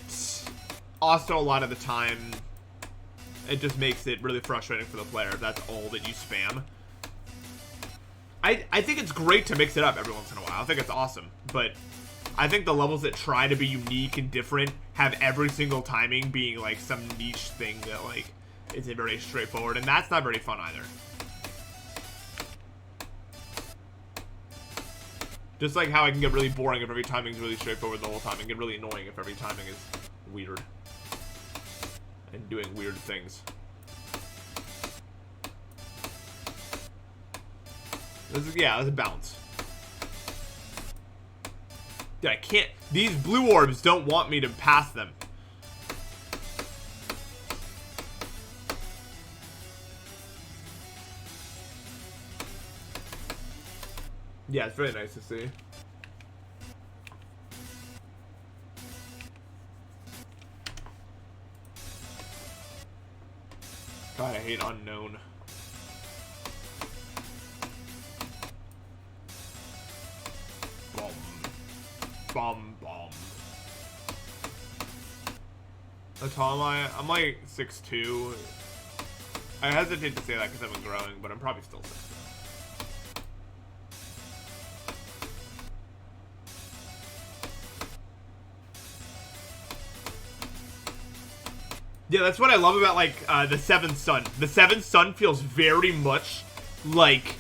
also a lot of the time, it just makes it really frustrating for the player if that's all that you spam. I think it's great to mix it up every once in a while. I think it's awesome, but I think the levels that try to be unique and different have every single timing being like some niche thing that like isn't very straightforward, and that's not very fun either. Just like how I can get really boring if every timing is really straightforward the whole time, and get really annoying if every timing is weird and doing weird things. This is, yeah, there's a balance. Dude, I can't. These blue orbs don't want me to pass them. Yeah, it's really nice to see. God, I hate unknown. Bomb. Bomb, bomb. How tall am I? I'm like 6'2". I hesitate to say that because I've been growing, but I'm probably still 6'2". Yeah, that's what I love about, like, the Seventh Son. The Seventh Son feels very much like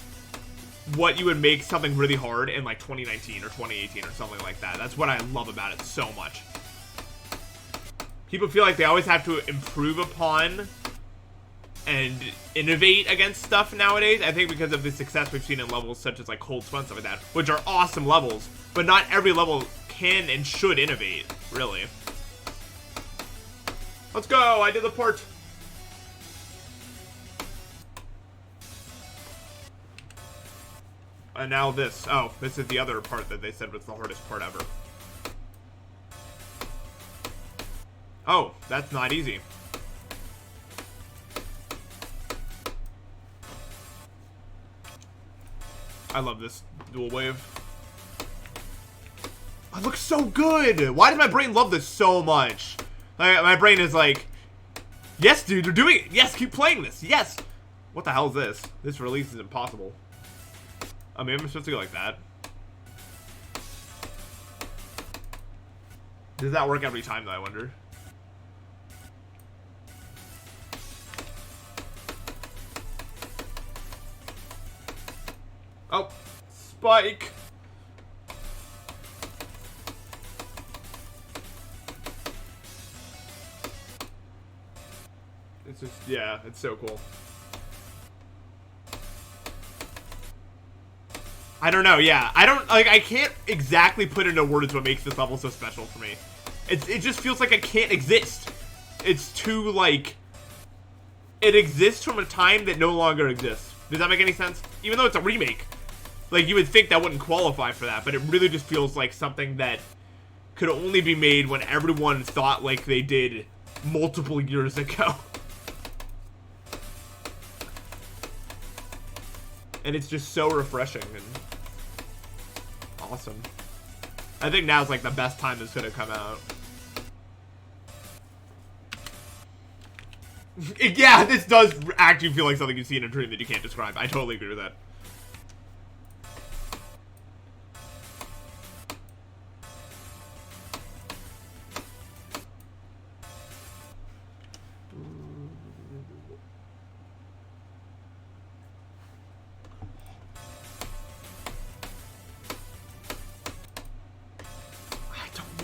what you would make something really hard in, like, 2019 or 2018 or something like that. That's what I love about it so much. People feel like they always have to improve upon and innovate against stuff nowadays. I think because of the success we've seen in levels such as, like, Cold Spun and stuff like that, which are awesome levels, but not every level can and should innovate, really. Let's go! I did the port! And now this. Oh, this is the other part that they said was the hardest part ever. Oh, that's not easy. I love this dual wave. It looks so good! Why does my brain love this so much? My brain is like, yes, dude, you're doing it. Yes, keep playing this. Yes. What the hell is this? This release is impossible. Oh, maybe I'm supposed to go like that. Does that work every time, though, I wonder? Oh, spike. It's just, yeah, it's so cool. I don't know, yeah. I can't exactly put into words what makes this level so special for me. It just feels like it can't exist. It's too, like, it exists from a time that no longer exists. Does that make any sense? Even though it's a remake. Like, you would think that wouldn't qualify for that, but it really just feels like something that could only be made when everyone thought like they did multiple years ago. And it's just so refreshing and awesome. I think now's like the best time this could have come out. Yeah, this does actually feel like something you see in a dream that you can't describe. I totally agree with that.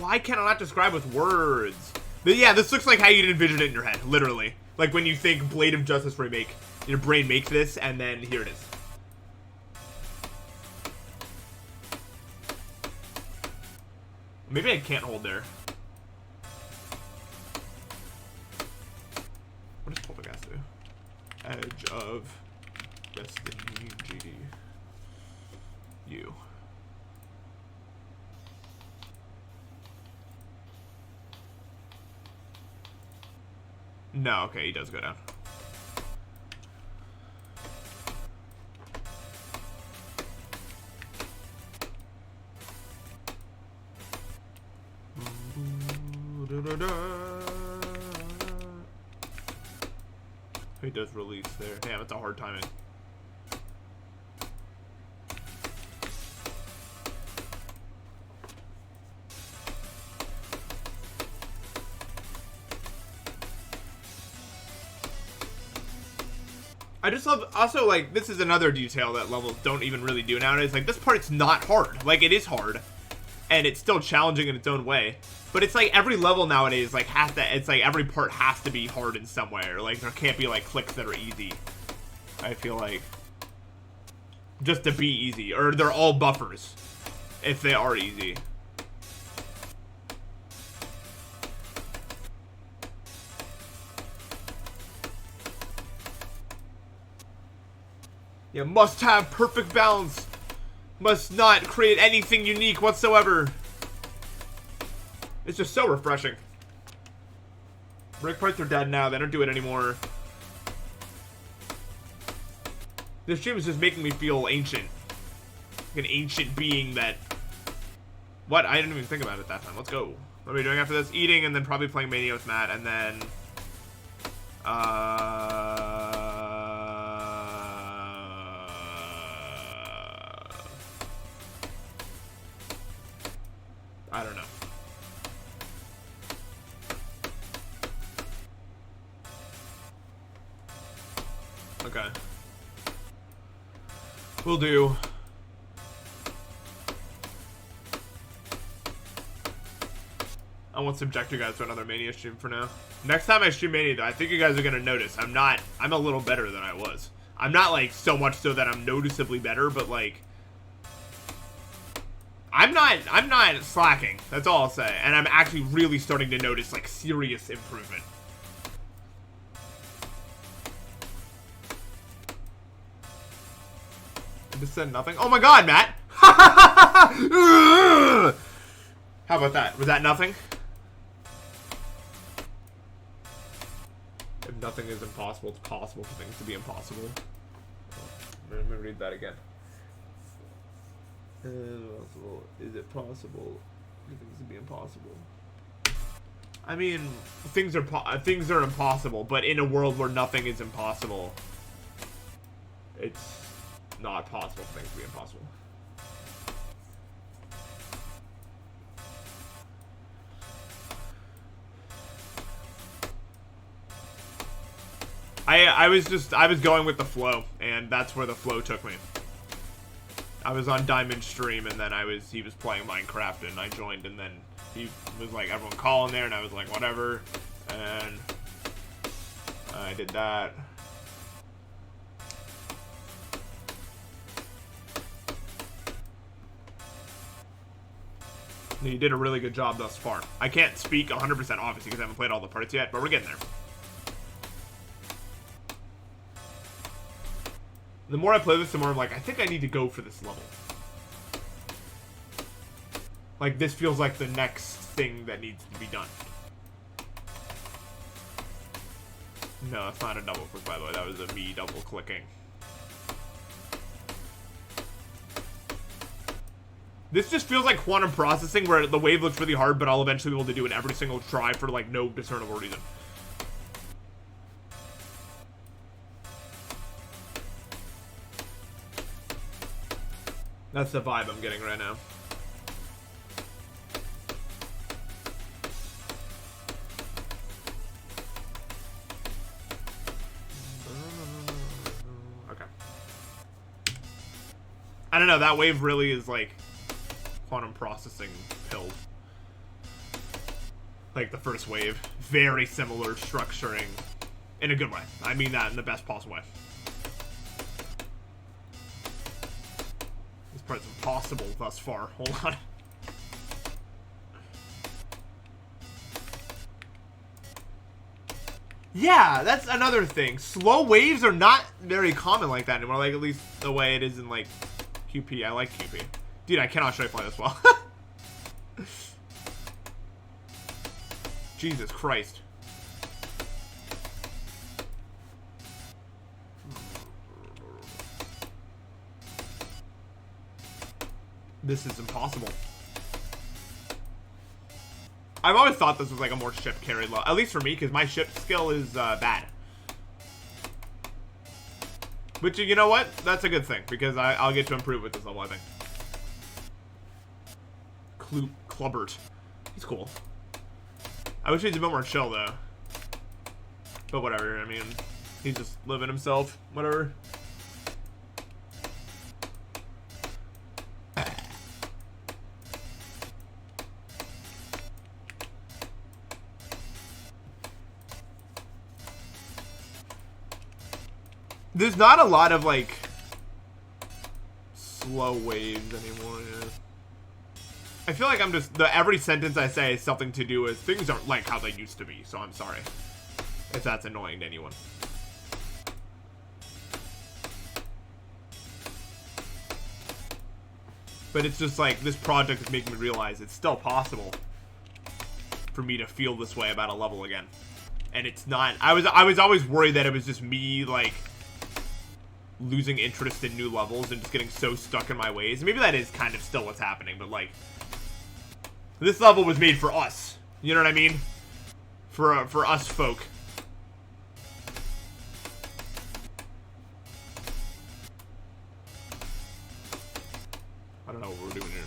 Why can I not describe with words? But yeah, this looks like how you'd envision it in your head, literally. Like when you think Blade of Justice remake, your brain makes this, and then here it is. Maybe I can't hold there. What does Poltergeist do? Edge of Destiny GD. You. No, okay, he does go down. He does release there. Damn, it's a hard timing. I just love, also, like, this is another detail that levels don't even really do nowadays. Like, this part's not hard. Like, it is hard. And it's still challenging in its own way. But it's like every level nowadays, like, it's like every part has to be hard in some way. Or, like, there can't be, like, clicks that are easy. I feel like. Just to be easy. Or they're all buffers. If they are easy. You must have perfect balance. Must not create anything unique whatsoever. It's just so refreshing. Brick parts are dead now. They don't do it anymore. This stream is just making me feel ancient. Like an ancient being that... What? I didn't even think about it that time. Let's go. What are we doing after this? Eating and then probably playing Mania with Matt and then... I don't know. Okay. We'll do. I won't subject you guys to another Mania stream for now. Next time I stream Mania, though, I think you guys are gonna notice I'm a little better than I was. I'm not, like, so much so that I'm noticeably better, but, like, I'm not slacking. That's all I'll say. And I'm actually really starting to notice, like, serious improvement. I just said nothing. Oh my god, Matt! How about that? Was that nothing? If nothing is impossible, it's possible for things to be impossible. Let me read that again. Is it possible for things to be impossible? I mean, things are impossible, but in a world where nothing is impossible, it's not possible for things to be impossible. I was going with the flow, and that's where the flow took me. I was on Diamond's stream, and then he was playing Minecraft, and I joined, and then he was like, everyone calling there, and I was like, whatever, and I did that. You did a really good job thus far. I can't speak 100% obviously because I haven't played all the parts yet, but we're getting there. The more I play this, the more I'm like, I think I need to go for this level. Like, this feels like the next thing that needs to be done. No, that's not a double click, by the way. That was a me double clicking. This just feels like quantum processing, where the wave looks really hard, but I'll eventually be able to do it every single try for, like, no discernible reason. That's the vibe I'm getting right now. Okay. I don't know, that wave really is like quantum processing pills. Like the first wave. Very similar structuring. In a good way. I mean that in the best possible way. This part's impossible thus far. Hold on. Yeah, that's another thing. Slow waves are not very common like that anymore. Like, at least the way it is in, like, QP. I like QP. Dude, I cannot straight play this well. Jesus Christ. This is impossible. I've always thought this was like a more ship carried level. At least for me, because my ship skill is bad. Which, you know what? That's a good thing, because I'll get to improve with this level, I think. Clubbert. He's cool. I wish he was a bit more chill, though. But whatever, I mean, he's just living himself. Whatever. There's not a lot of, like, slow waves anymore, yeah. I feel like I'm just, every sentence I say is something to do with things aren't like how they used to be, so I'm sorry if that's annoying to anyone. But it's just like, this project is making me realize it's still possible for me to feel this way about a level again. And it's not, I was always worried that it was just me, like, losing interest in new levels and just getting so stuck in my ways. Maybe that is kind of still what's happening, but like, this level was made for us. You know what I mean? For us folk. I don't know what we're doing here.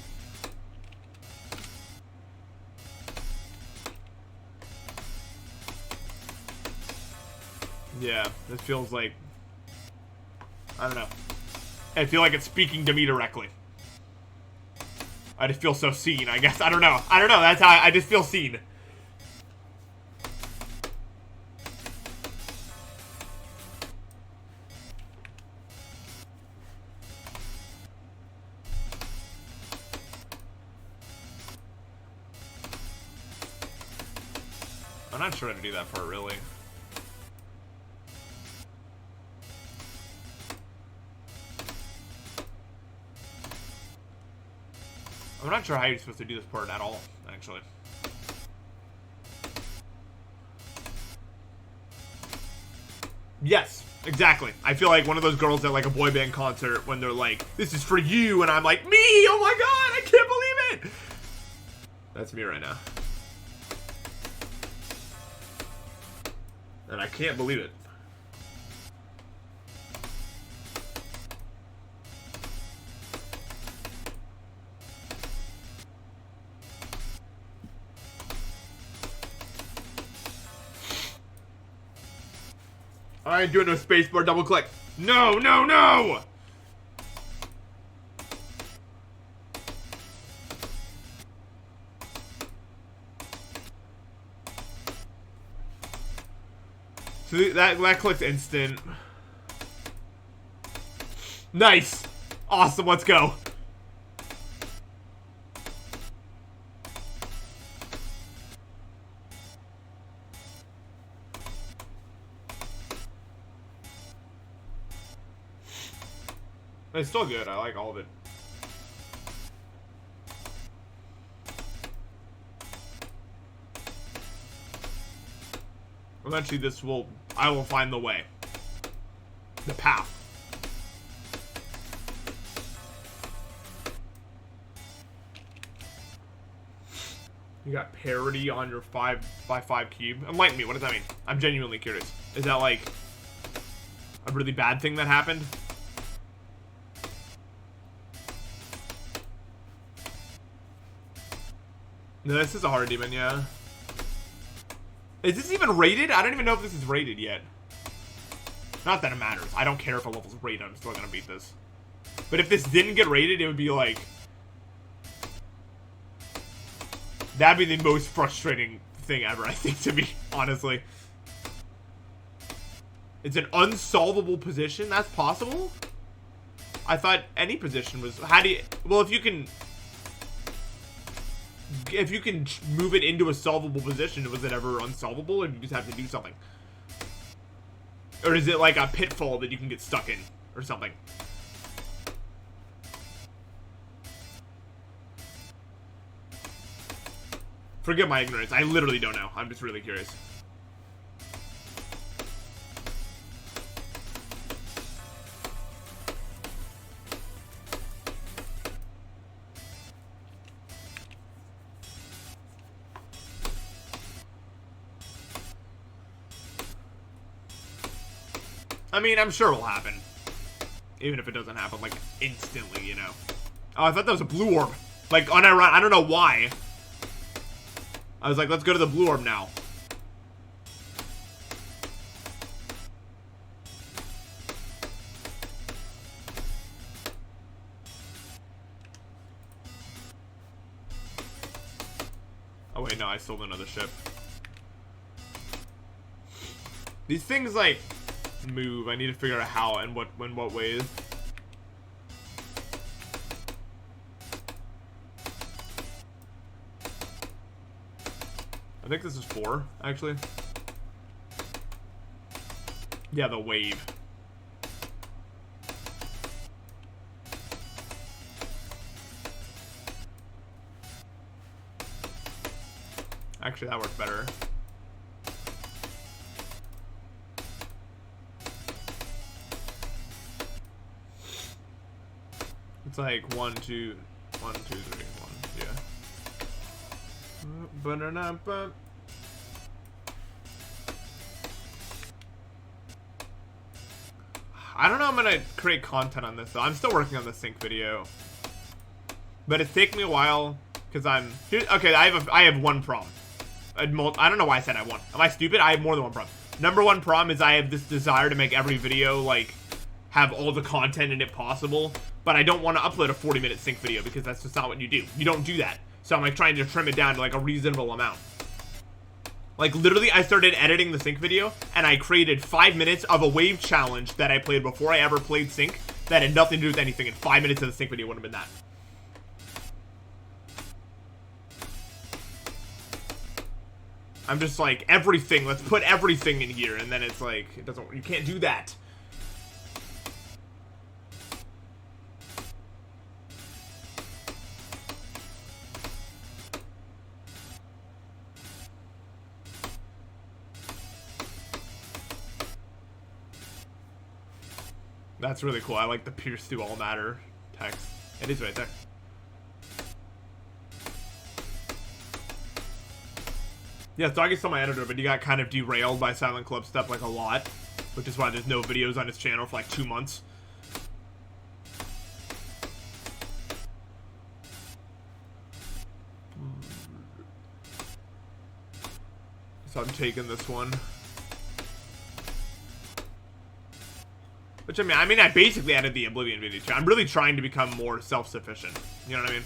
Yeah, this feels like, I don't know. I feel like it's speaking to me directly. I just feel so seen, I guess. I don't know. I don't know. That's how I just feel seen. I'm not sure how to do that part, really. I'm not sure how you're supposed to do this part at all, actually. Yes, exactly. I feel like one of those girls at like a boy band concert when they're like, "This is for you," and I'm like, "Me! Oh my god, I can't believe it!" That's me right now. And I can't believe it. I ain't doing no spacebar double click. No, no, no! So that clicks instant. Nice! Awesome, let's go. It's still good. I like all of it. Eventually I will find the way. The path. You got parity on your 5x5 cube. Enlighten me, what does that mean? I'm genuinely curious. Is that like a really bad thing that happened? No, this is a hard demon, yeah. Is this even rated? I don't even know if this is rated yet. Not that it matters. I don't care if a level's rated. I'm still gonna beat this. But if this didn't get rated, it would be like... That'd be the most frustrating thing ever, I think, to me, honestly. It's an unsolvable position? That's possible? I thought any position was... How do you... Well, if you can move it into a solvable position, was it ever unsolvable, or do you just have to do something? Or is it like a pitfall that you can get stuck in, or something? Forgive my ignorance. I literally don't know. I'm just really curious. I mean, I'm sure it'll happen. Even if it doesn't happen, like, instantly, you know. Oh, I thought that was a blue orb. Like, unironic. I don't know why. I was like, let's go to the blue orb now. Oh, wait, no, I stole another ship. These things, like... move. I need to figure out how and what ways. I think this is 4, actually. Yeah, the wave. Actually, that works better. It's like 1, 2, 1, 2, 3, 1, yeah. I don't know. I'm gonna create content on this though. I'm still working on the sync video, but it's taken me a while because okay. I have one problem. I don't know why I said I have one. Am I stupid? I have more than one problem. Number one problem is I have this desire to make every video like have all the content in it possible, but I don't want to upload a 40-minute sync video because that's just not what you do. You don't do that. So I'm like trying to trim it down to like a reasonable amount. Like literally I started editing the sync video and I created 5 minutes of a wave challenge that I played before I ever played sync that had nothing to do with anything, and 5 minutes of the sync video would have been that. I'm just like, everything, let's put everything in here, and then it's like, it doesn't, you can't do that. That's really cool. I like the pierce through all matter text. It is right there. Yeah, Doggy's still my editor, but he got kind of derailed by Silent Club stuff like a lot, which is why there's no videos on his channel for like 2 months. So I'm taking this one. Which, I mean, I basically added the Oblivion video too. I'm really trying to become more self-sufficient. You know what I mean?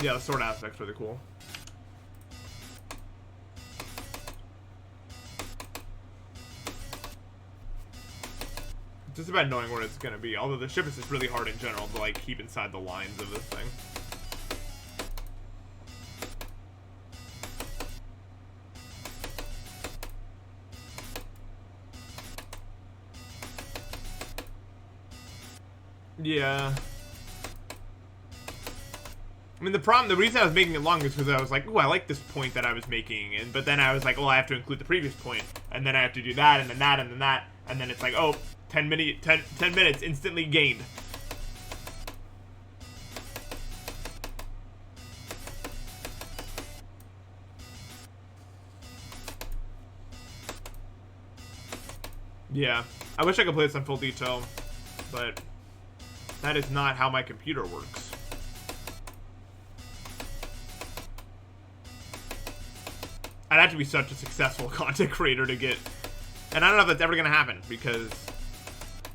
Yeah, the sword aspect's really cool. It's just about knowing where it's gonna be. Although the ship is just really hard in general to like keep inside the lines of this thing. Yeah. I mean, the reason I was making it long is because I was like, ooh, I like this point that I was making, but then I was like, well, I have to include the previous point, and then I have to do that, and then that, and then that, and then it's like, oh, 10 minutes instantly gained. Yeah, I wish I could play this in full detail, but that is not how my computer works. I'd have to be such a successful content creator to get... And I don't know if that's ever going to happen, because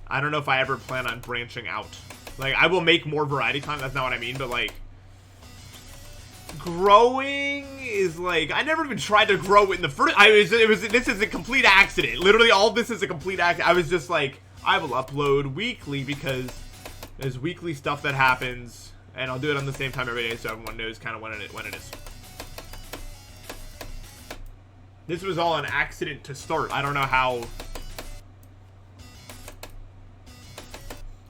I don't know if I ever plan on branching out. Like, I will make more variety content, that's not what I mean, but, like, growing is, like, I never even tried to grow in the first... This is a complete accident. Literally, all this is a complete accident. I was just like, I will upload weekly, because there's weekly stuff that happens, and I'll do it on the same time every day, so everyone knows kind of when it is. This was all an accident to start. I don't know how...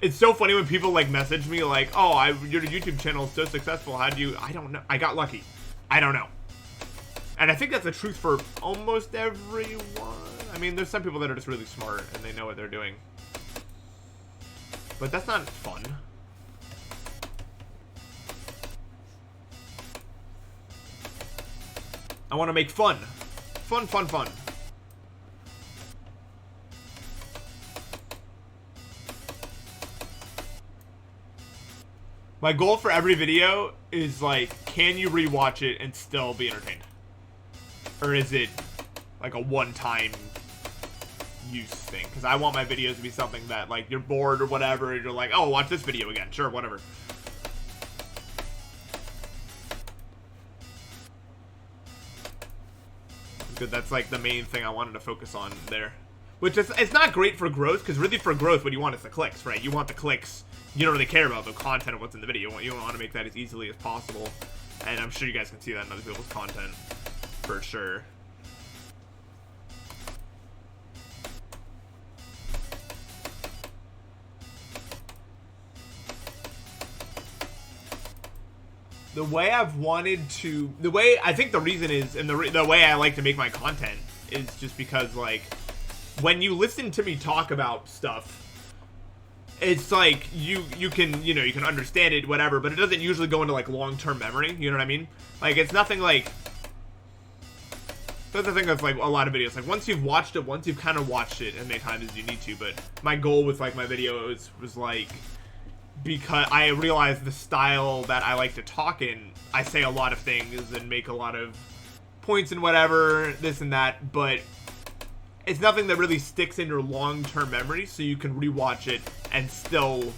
It's so funny when people, like, message me, like, oh, your YouTube channel is so successful. How do you... I don't know. I got lucky. I don't know. And I think that's the truth for almost everyone. I mean, there's some people that are just really smart and they know what they're doing. But that's not fun. I want to make fun. Fun, fun, fun. My goal for every video is, like, can you rewatch it and still be entertained? Or is it, like, a one-time use thing? Because I want my videos to be something that, like, you're bored or whatever, and you're like, oh, watch this video again. Sure, whatever. Good, that's, like, the main thing I wanted to focus on there. Which is, it's not great for growth, because really for growth, what you want is the clicks, right? You want the clicks. You don't really care about the content of what's in the video. You want to make that as easily as possible. And I'm sure you guys can see that in other people's content. For sure. The way I've wanted to... The way... I think the reason is... And the way I like to make my content is just because, like... When you listen to me talk about stuff... It's like, you can, you know, you can understand it, whatever, but it doesn't usually go into, like, long-term memory, you know what I mean? Like, it's nothing like... That's the thing that's, like, a lot of videos. Like, once you've watched it, once you've kind of watched it as many times as you need to, but my goal with, like, my videos was, like... Because I realized the style that I like to talk in, I say a lot of things and make a lot of points and whatever, this and that, but... It's nothing that really sticks in your long-term memory, so you can rewatch it and still,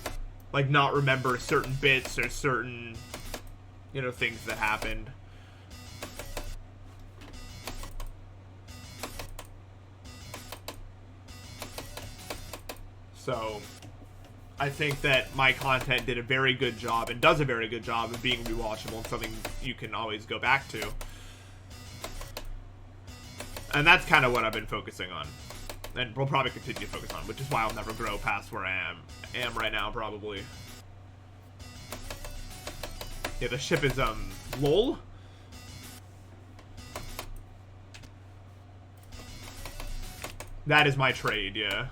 like, not remember certain bits or certain, you know, things that happened. So, I think that my content did a very good job, and does a very good job of being rewatchable and something you can always go back to. And that's kind of what I've been focusing on. And we'll probably continue to focus on, which is why I'll never grow past where I am right now, probably. Yeah, the ship is, lol? That is my trade, yeah.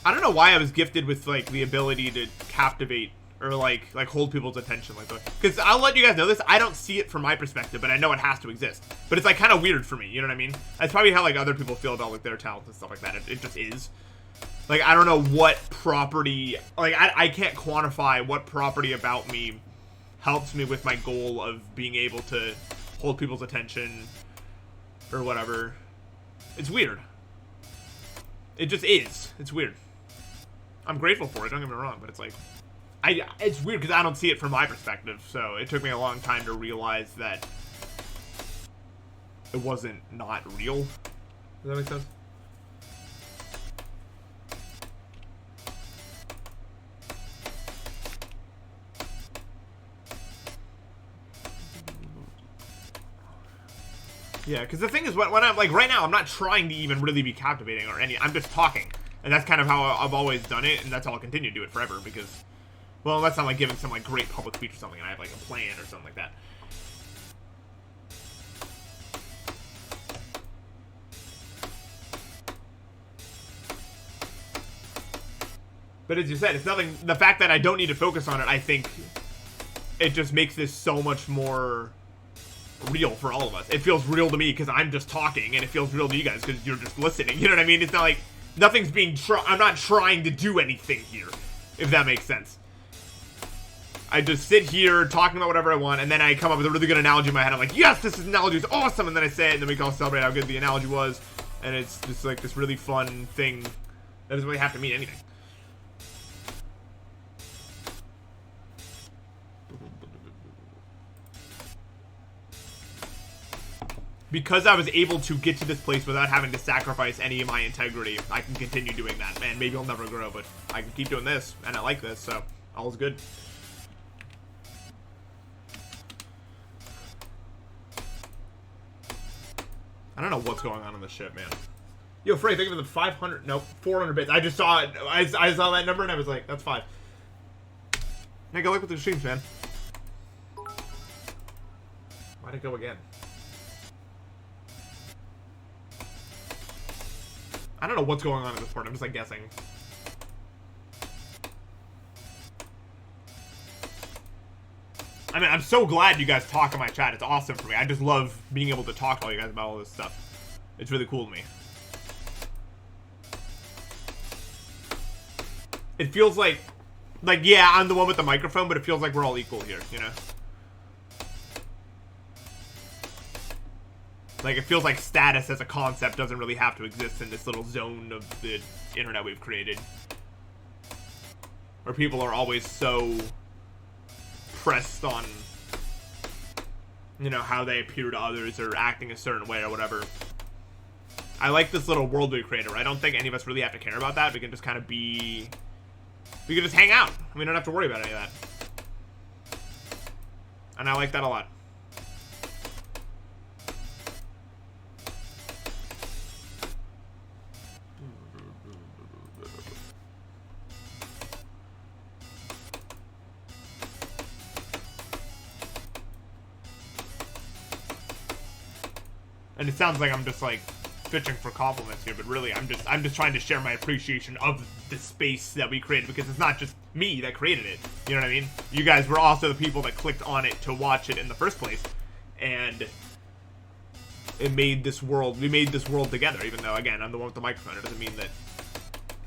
I don't know why I was gifted with, like, the ability to captivate or, like hold people's attention like that. Because I'll let you guys know this, I don't see it from my perspective, but I know it has to exist. But it's, like, kind of weird for me, you know what I mean? That's probably how, like, other people feel about, like, their talents and stuff like that. It just is. Like, I don't know what property... Like, I can't quantify what property about me helps me with my goal of being able to hold people's attention or whatever. It's weird. It just is. It's weird. I'm grateful for it, don't get me wrong, but it's like... It's weird because I don't see it from my perspective, so it took me a long time to realize that it wasn't not real. Does that make sense? Yeah, because the thing is, when I'm, like, right now, I'm not trying to even really be captivating or any... I'm just talking. And that's kind of how I've always done it, and that's how I'll continue to do it forever, because... Well, unless I'm, like, giving some, like, great public speech or something, and I have, like, a plan or something like that. But as you said, it's nothing. The fact that I don't need to focus on it, I think it just makes this so much more real for all of us. It feels real to me because I'm just talking, and it feels real to you guys because you're just listening. You know what I mean? It's not like nothing's being. I'm not trying to do anything here, if that makes sense. I just sit here talking about whatever I want, and then I come up with a really good analogy in my head. I'm like, yes, this analogy is awesome, and then I say it, and then we can all celebrate how good the analogy was, and it's just like this really fun thing that doesn't really have to mean anything. Because I was able to get to this place without having to sacrifice any of my integrity, I can continue doing that. Man, maybe I'll never grow, but I can keep doing this, and I like this, so all's good. I don't know what's going on this ship, man. Yo, Frey, think of the 500, nope, 400 bits. I just saw it. I saw that number, and I was like, that's 5. Hey, good luck with the streams, man. Why'd it go again? I don't know what's going on at this point. I'm just like guessing. I mean, I'm so glad you guys talk in my chat. It's awesome for me. I just love being able to talk to all you guys about all this stuff. It's really cool to me. It feels like, yeah, I'm the one with the microphone, but it feels like we're all equal here, you know? Like, it feels like status as a concept doesn't really have to exist in this little zone of the internet we've created. Where people are always so pressed on, you know, how they appear to others or acting a certain way or whatever. I like this little world we created, where I don't think any of us really have to care about that. We can just kind of be... We can just hang out. We don't have to worry about any of that. And I like that a lot. And it sounds like I'm just like fishing for compliments here, but really I'm just trying to share my appreciation of the space that we created, because it's not just me that created it. You know what I mean? You guys were also the people that clicked on it to watch it in the first place, and it made this world. We made this world together. Even though, again, I'm the one with the microphone, it doesn't mean that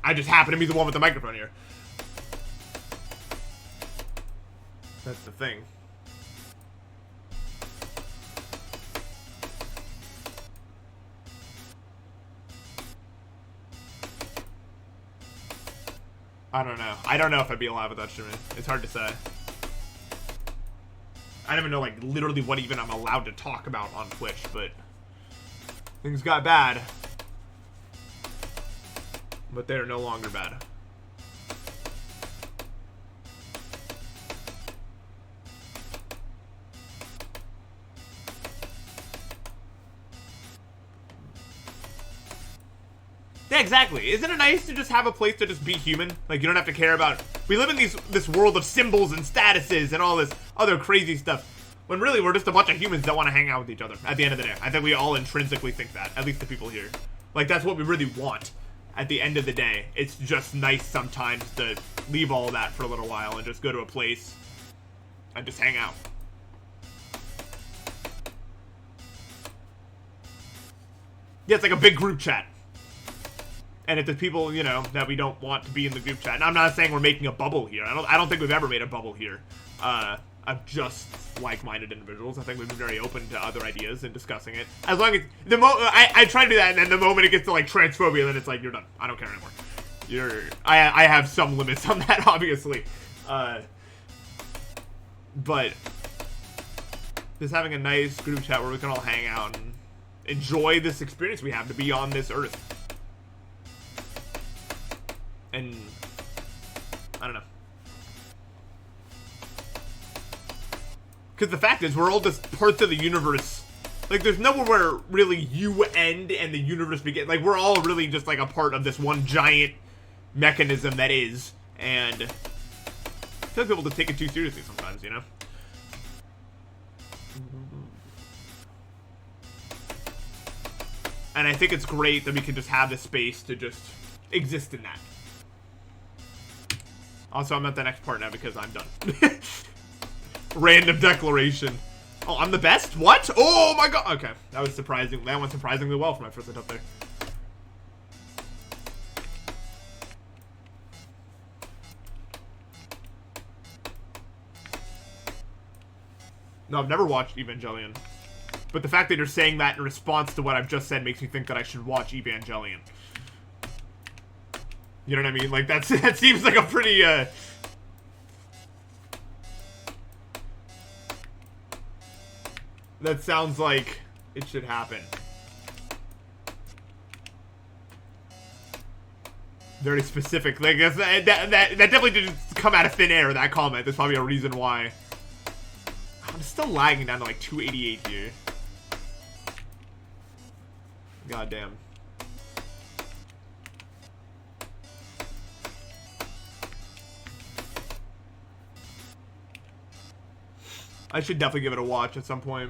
I just happen to be the one with the microphone here. That's the thing. I don't know. I don't know if I'd be alive without streaming. It's hard to say. I don't even know, like, literally what even I'm allowed to talk about on Twitch, but things got bad. But they're no longer bad. Yeah, exactly. Isn't it nice to just have a place to just be human? Like, you don't have to care about... We live in this world of symbols and statuses and all this other crazy stuff, when really we're just a bunch of humans that want to hang out with each other at the end of the day. I think we all intrinsically think that, at least the people here. Like, that's what we really want at the end of the day. It's just nice sometimes to leave all that for a little while and just go to a place and just hang out. Yeah, it's like a big group chat. And if there's people, you know, that we don't want to be in the group chat, and I'm not saying we're making a bubble here. I don't think we've ever made a bubble here. Of just like-minded individuals. I think we've been very open to other ideas and discussing it. As long as I try to do that, and then the moment it gets to like transphobia, then it's like, you're done. I don't care anymore. I have some limits on that, obviously. But just having a nice group chat where we can all hang out and enjoy this experience we have to be on this earth. And I don't know. Because the fact is, we're all just parts of the universe. Like, there's nowhere where really you end and the universe begins. Like, we're all really just like a part of this one giant mechanism that is. And I feel like people just take it too seriously sometimes, you know? And I think it's great that we can just have this space to just exist in that. Also, I'm at the next part now because I'm done. Random declaration. Oh, I'm the best? What? Oh my god. Okay, that was surprising. That went surprisingly well for my first attempt there. No, I've never watched Evangelion. But the fact that you're saying that in response to what I've just said makes me think that I should watch Evangelion. You know what I mean? Like, that seems like a pretty, that sounds like it should happen. Very specific. Like, that definitely didn't come out of thin air, that comment. There's probably a reason why. I'm still lagging down to like 288 here. God damn. I should definitely give it a watch at some point.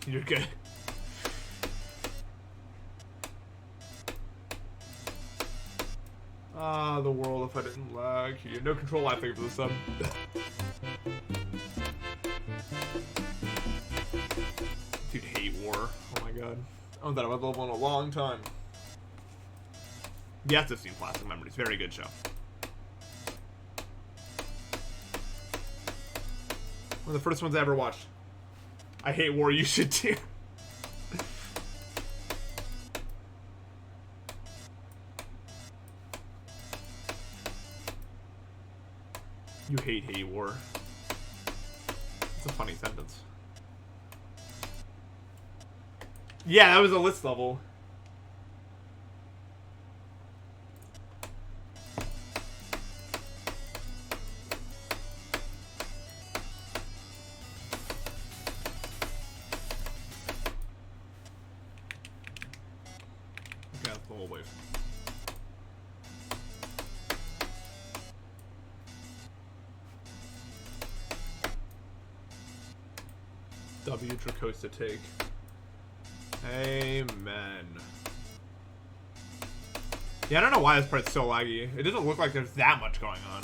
You're good. Ah, the world if I didn't lag. You have no control, I think, for the sub. Dude, hate war. Oh my god. I haven't thought about level in a long time. You have to have seen Plastic Memories. Very good show. One of the first ones I ever watched. I hate war, you should too. You hate war. It's a funny sentence. Yeah, that was a list level. Okay, that's the whole wave. W Dracosta take. Amen. Yeah, I don't know why this part's so laggy. It doesn't look like there's that much going on.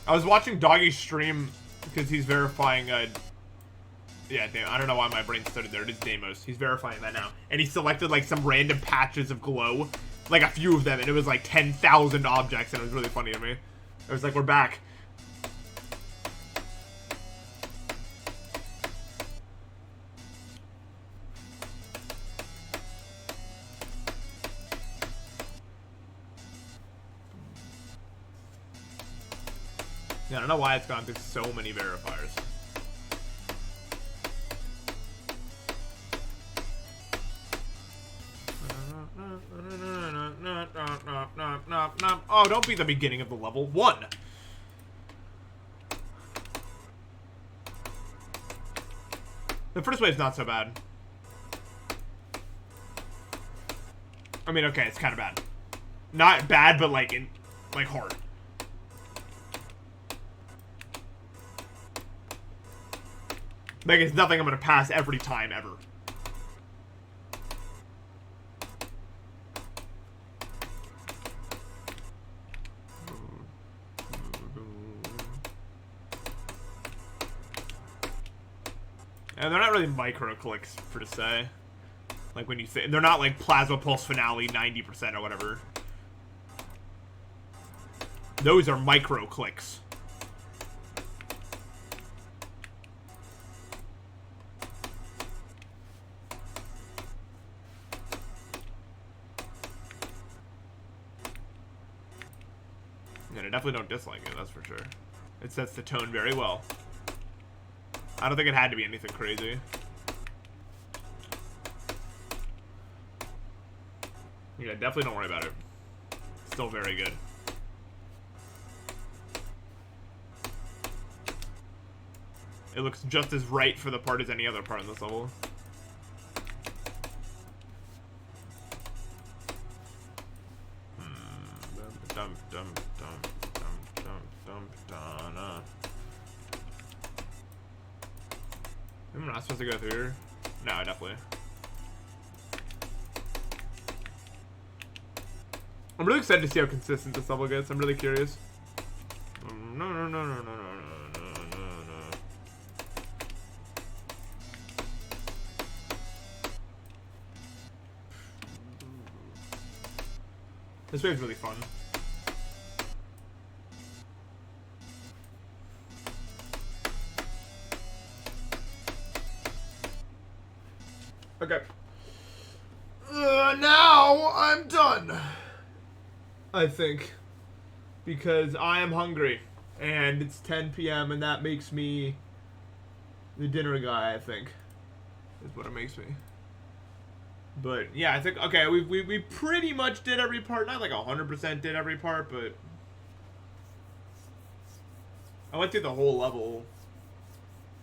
I was watching Doggy's stream because he's verifying, yeah, damn, I don't know why my brain started there. It is Deimos. He's verifying that now. And he selected, like, some random patches of glow. Like, a few of them, and it was, like, 10,000 objects, and it was really funny to me. It was like, we're back. Yeah, I don't know why it's gone through so many verifiers. Oh, don't be the beginning of the level. 1. The first wave's not so bad. I mean, okay, it's kind of bad. Not bad, but like hard. Like, it's nothing I'm gonna pass every time ever. And they're not really micro clicks, per se. Like when you say, they're not like Plasma Pulse Finale 90% or whatever. Those are micro clicks. And I definitely don't dislike it, that's for sure. It sets the tone very well. I don't think it had to be anything crazy. Yeah, definitely don't worry about it. Still very good. It looks just as right for the part as any other part in this level. I supposed to go through here? No, definitely. I'm really excited to see how consistent this level gets. I'm really curious. No. This wave's really fun. Okay. Now I'm done. I think. Because I am hungry. And it's 10 p.m. and that makes me the dinner guy, I think. Is what it makes me. But yeah, I think, okay, we pretty much did every part. Not like 100% did every part, but I went through the whole level.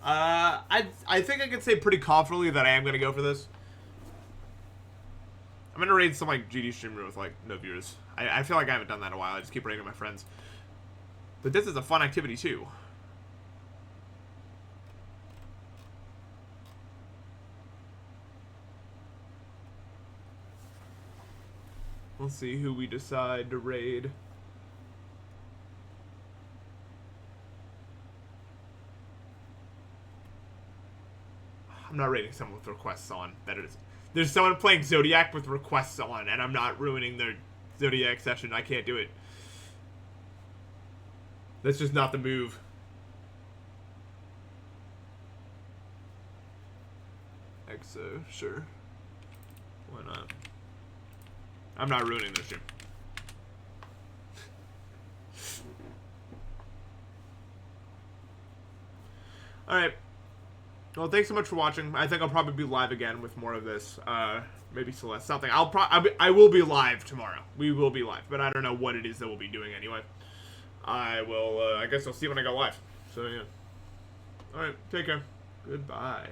I think I can say pretty confidently that I am gonna go for this. I'm gonna raid some like GD streamer with like no viewers. I feel like I haven't done that in a while. I just keep raiding my friends. But this is a fun activity too. We'll see who we decide to raid. I'm not raiding someone with requests on. That is, there's someone playing Zodiac with requests on, and I'm not ruining their Zodiac session. I can't do it. That's just not the move. EXO, sure. Why not? I'm not ruining their stream. Alright. Well, thanks so much for watching. I think I'll probably be live again with more of this. Maybe Celeste. Something. I will be live tomorrow. We will be live. But I don't know what it is that we'll be doing anyway. I will, I guess I'll see when I go live. So, yeah. Alright, take care. Goodbye.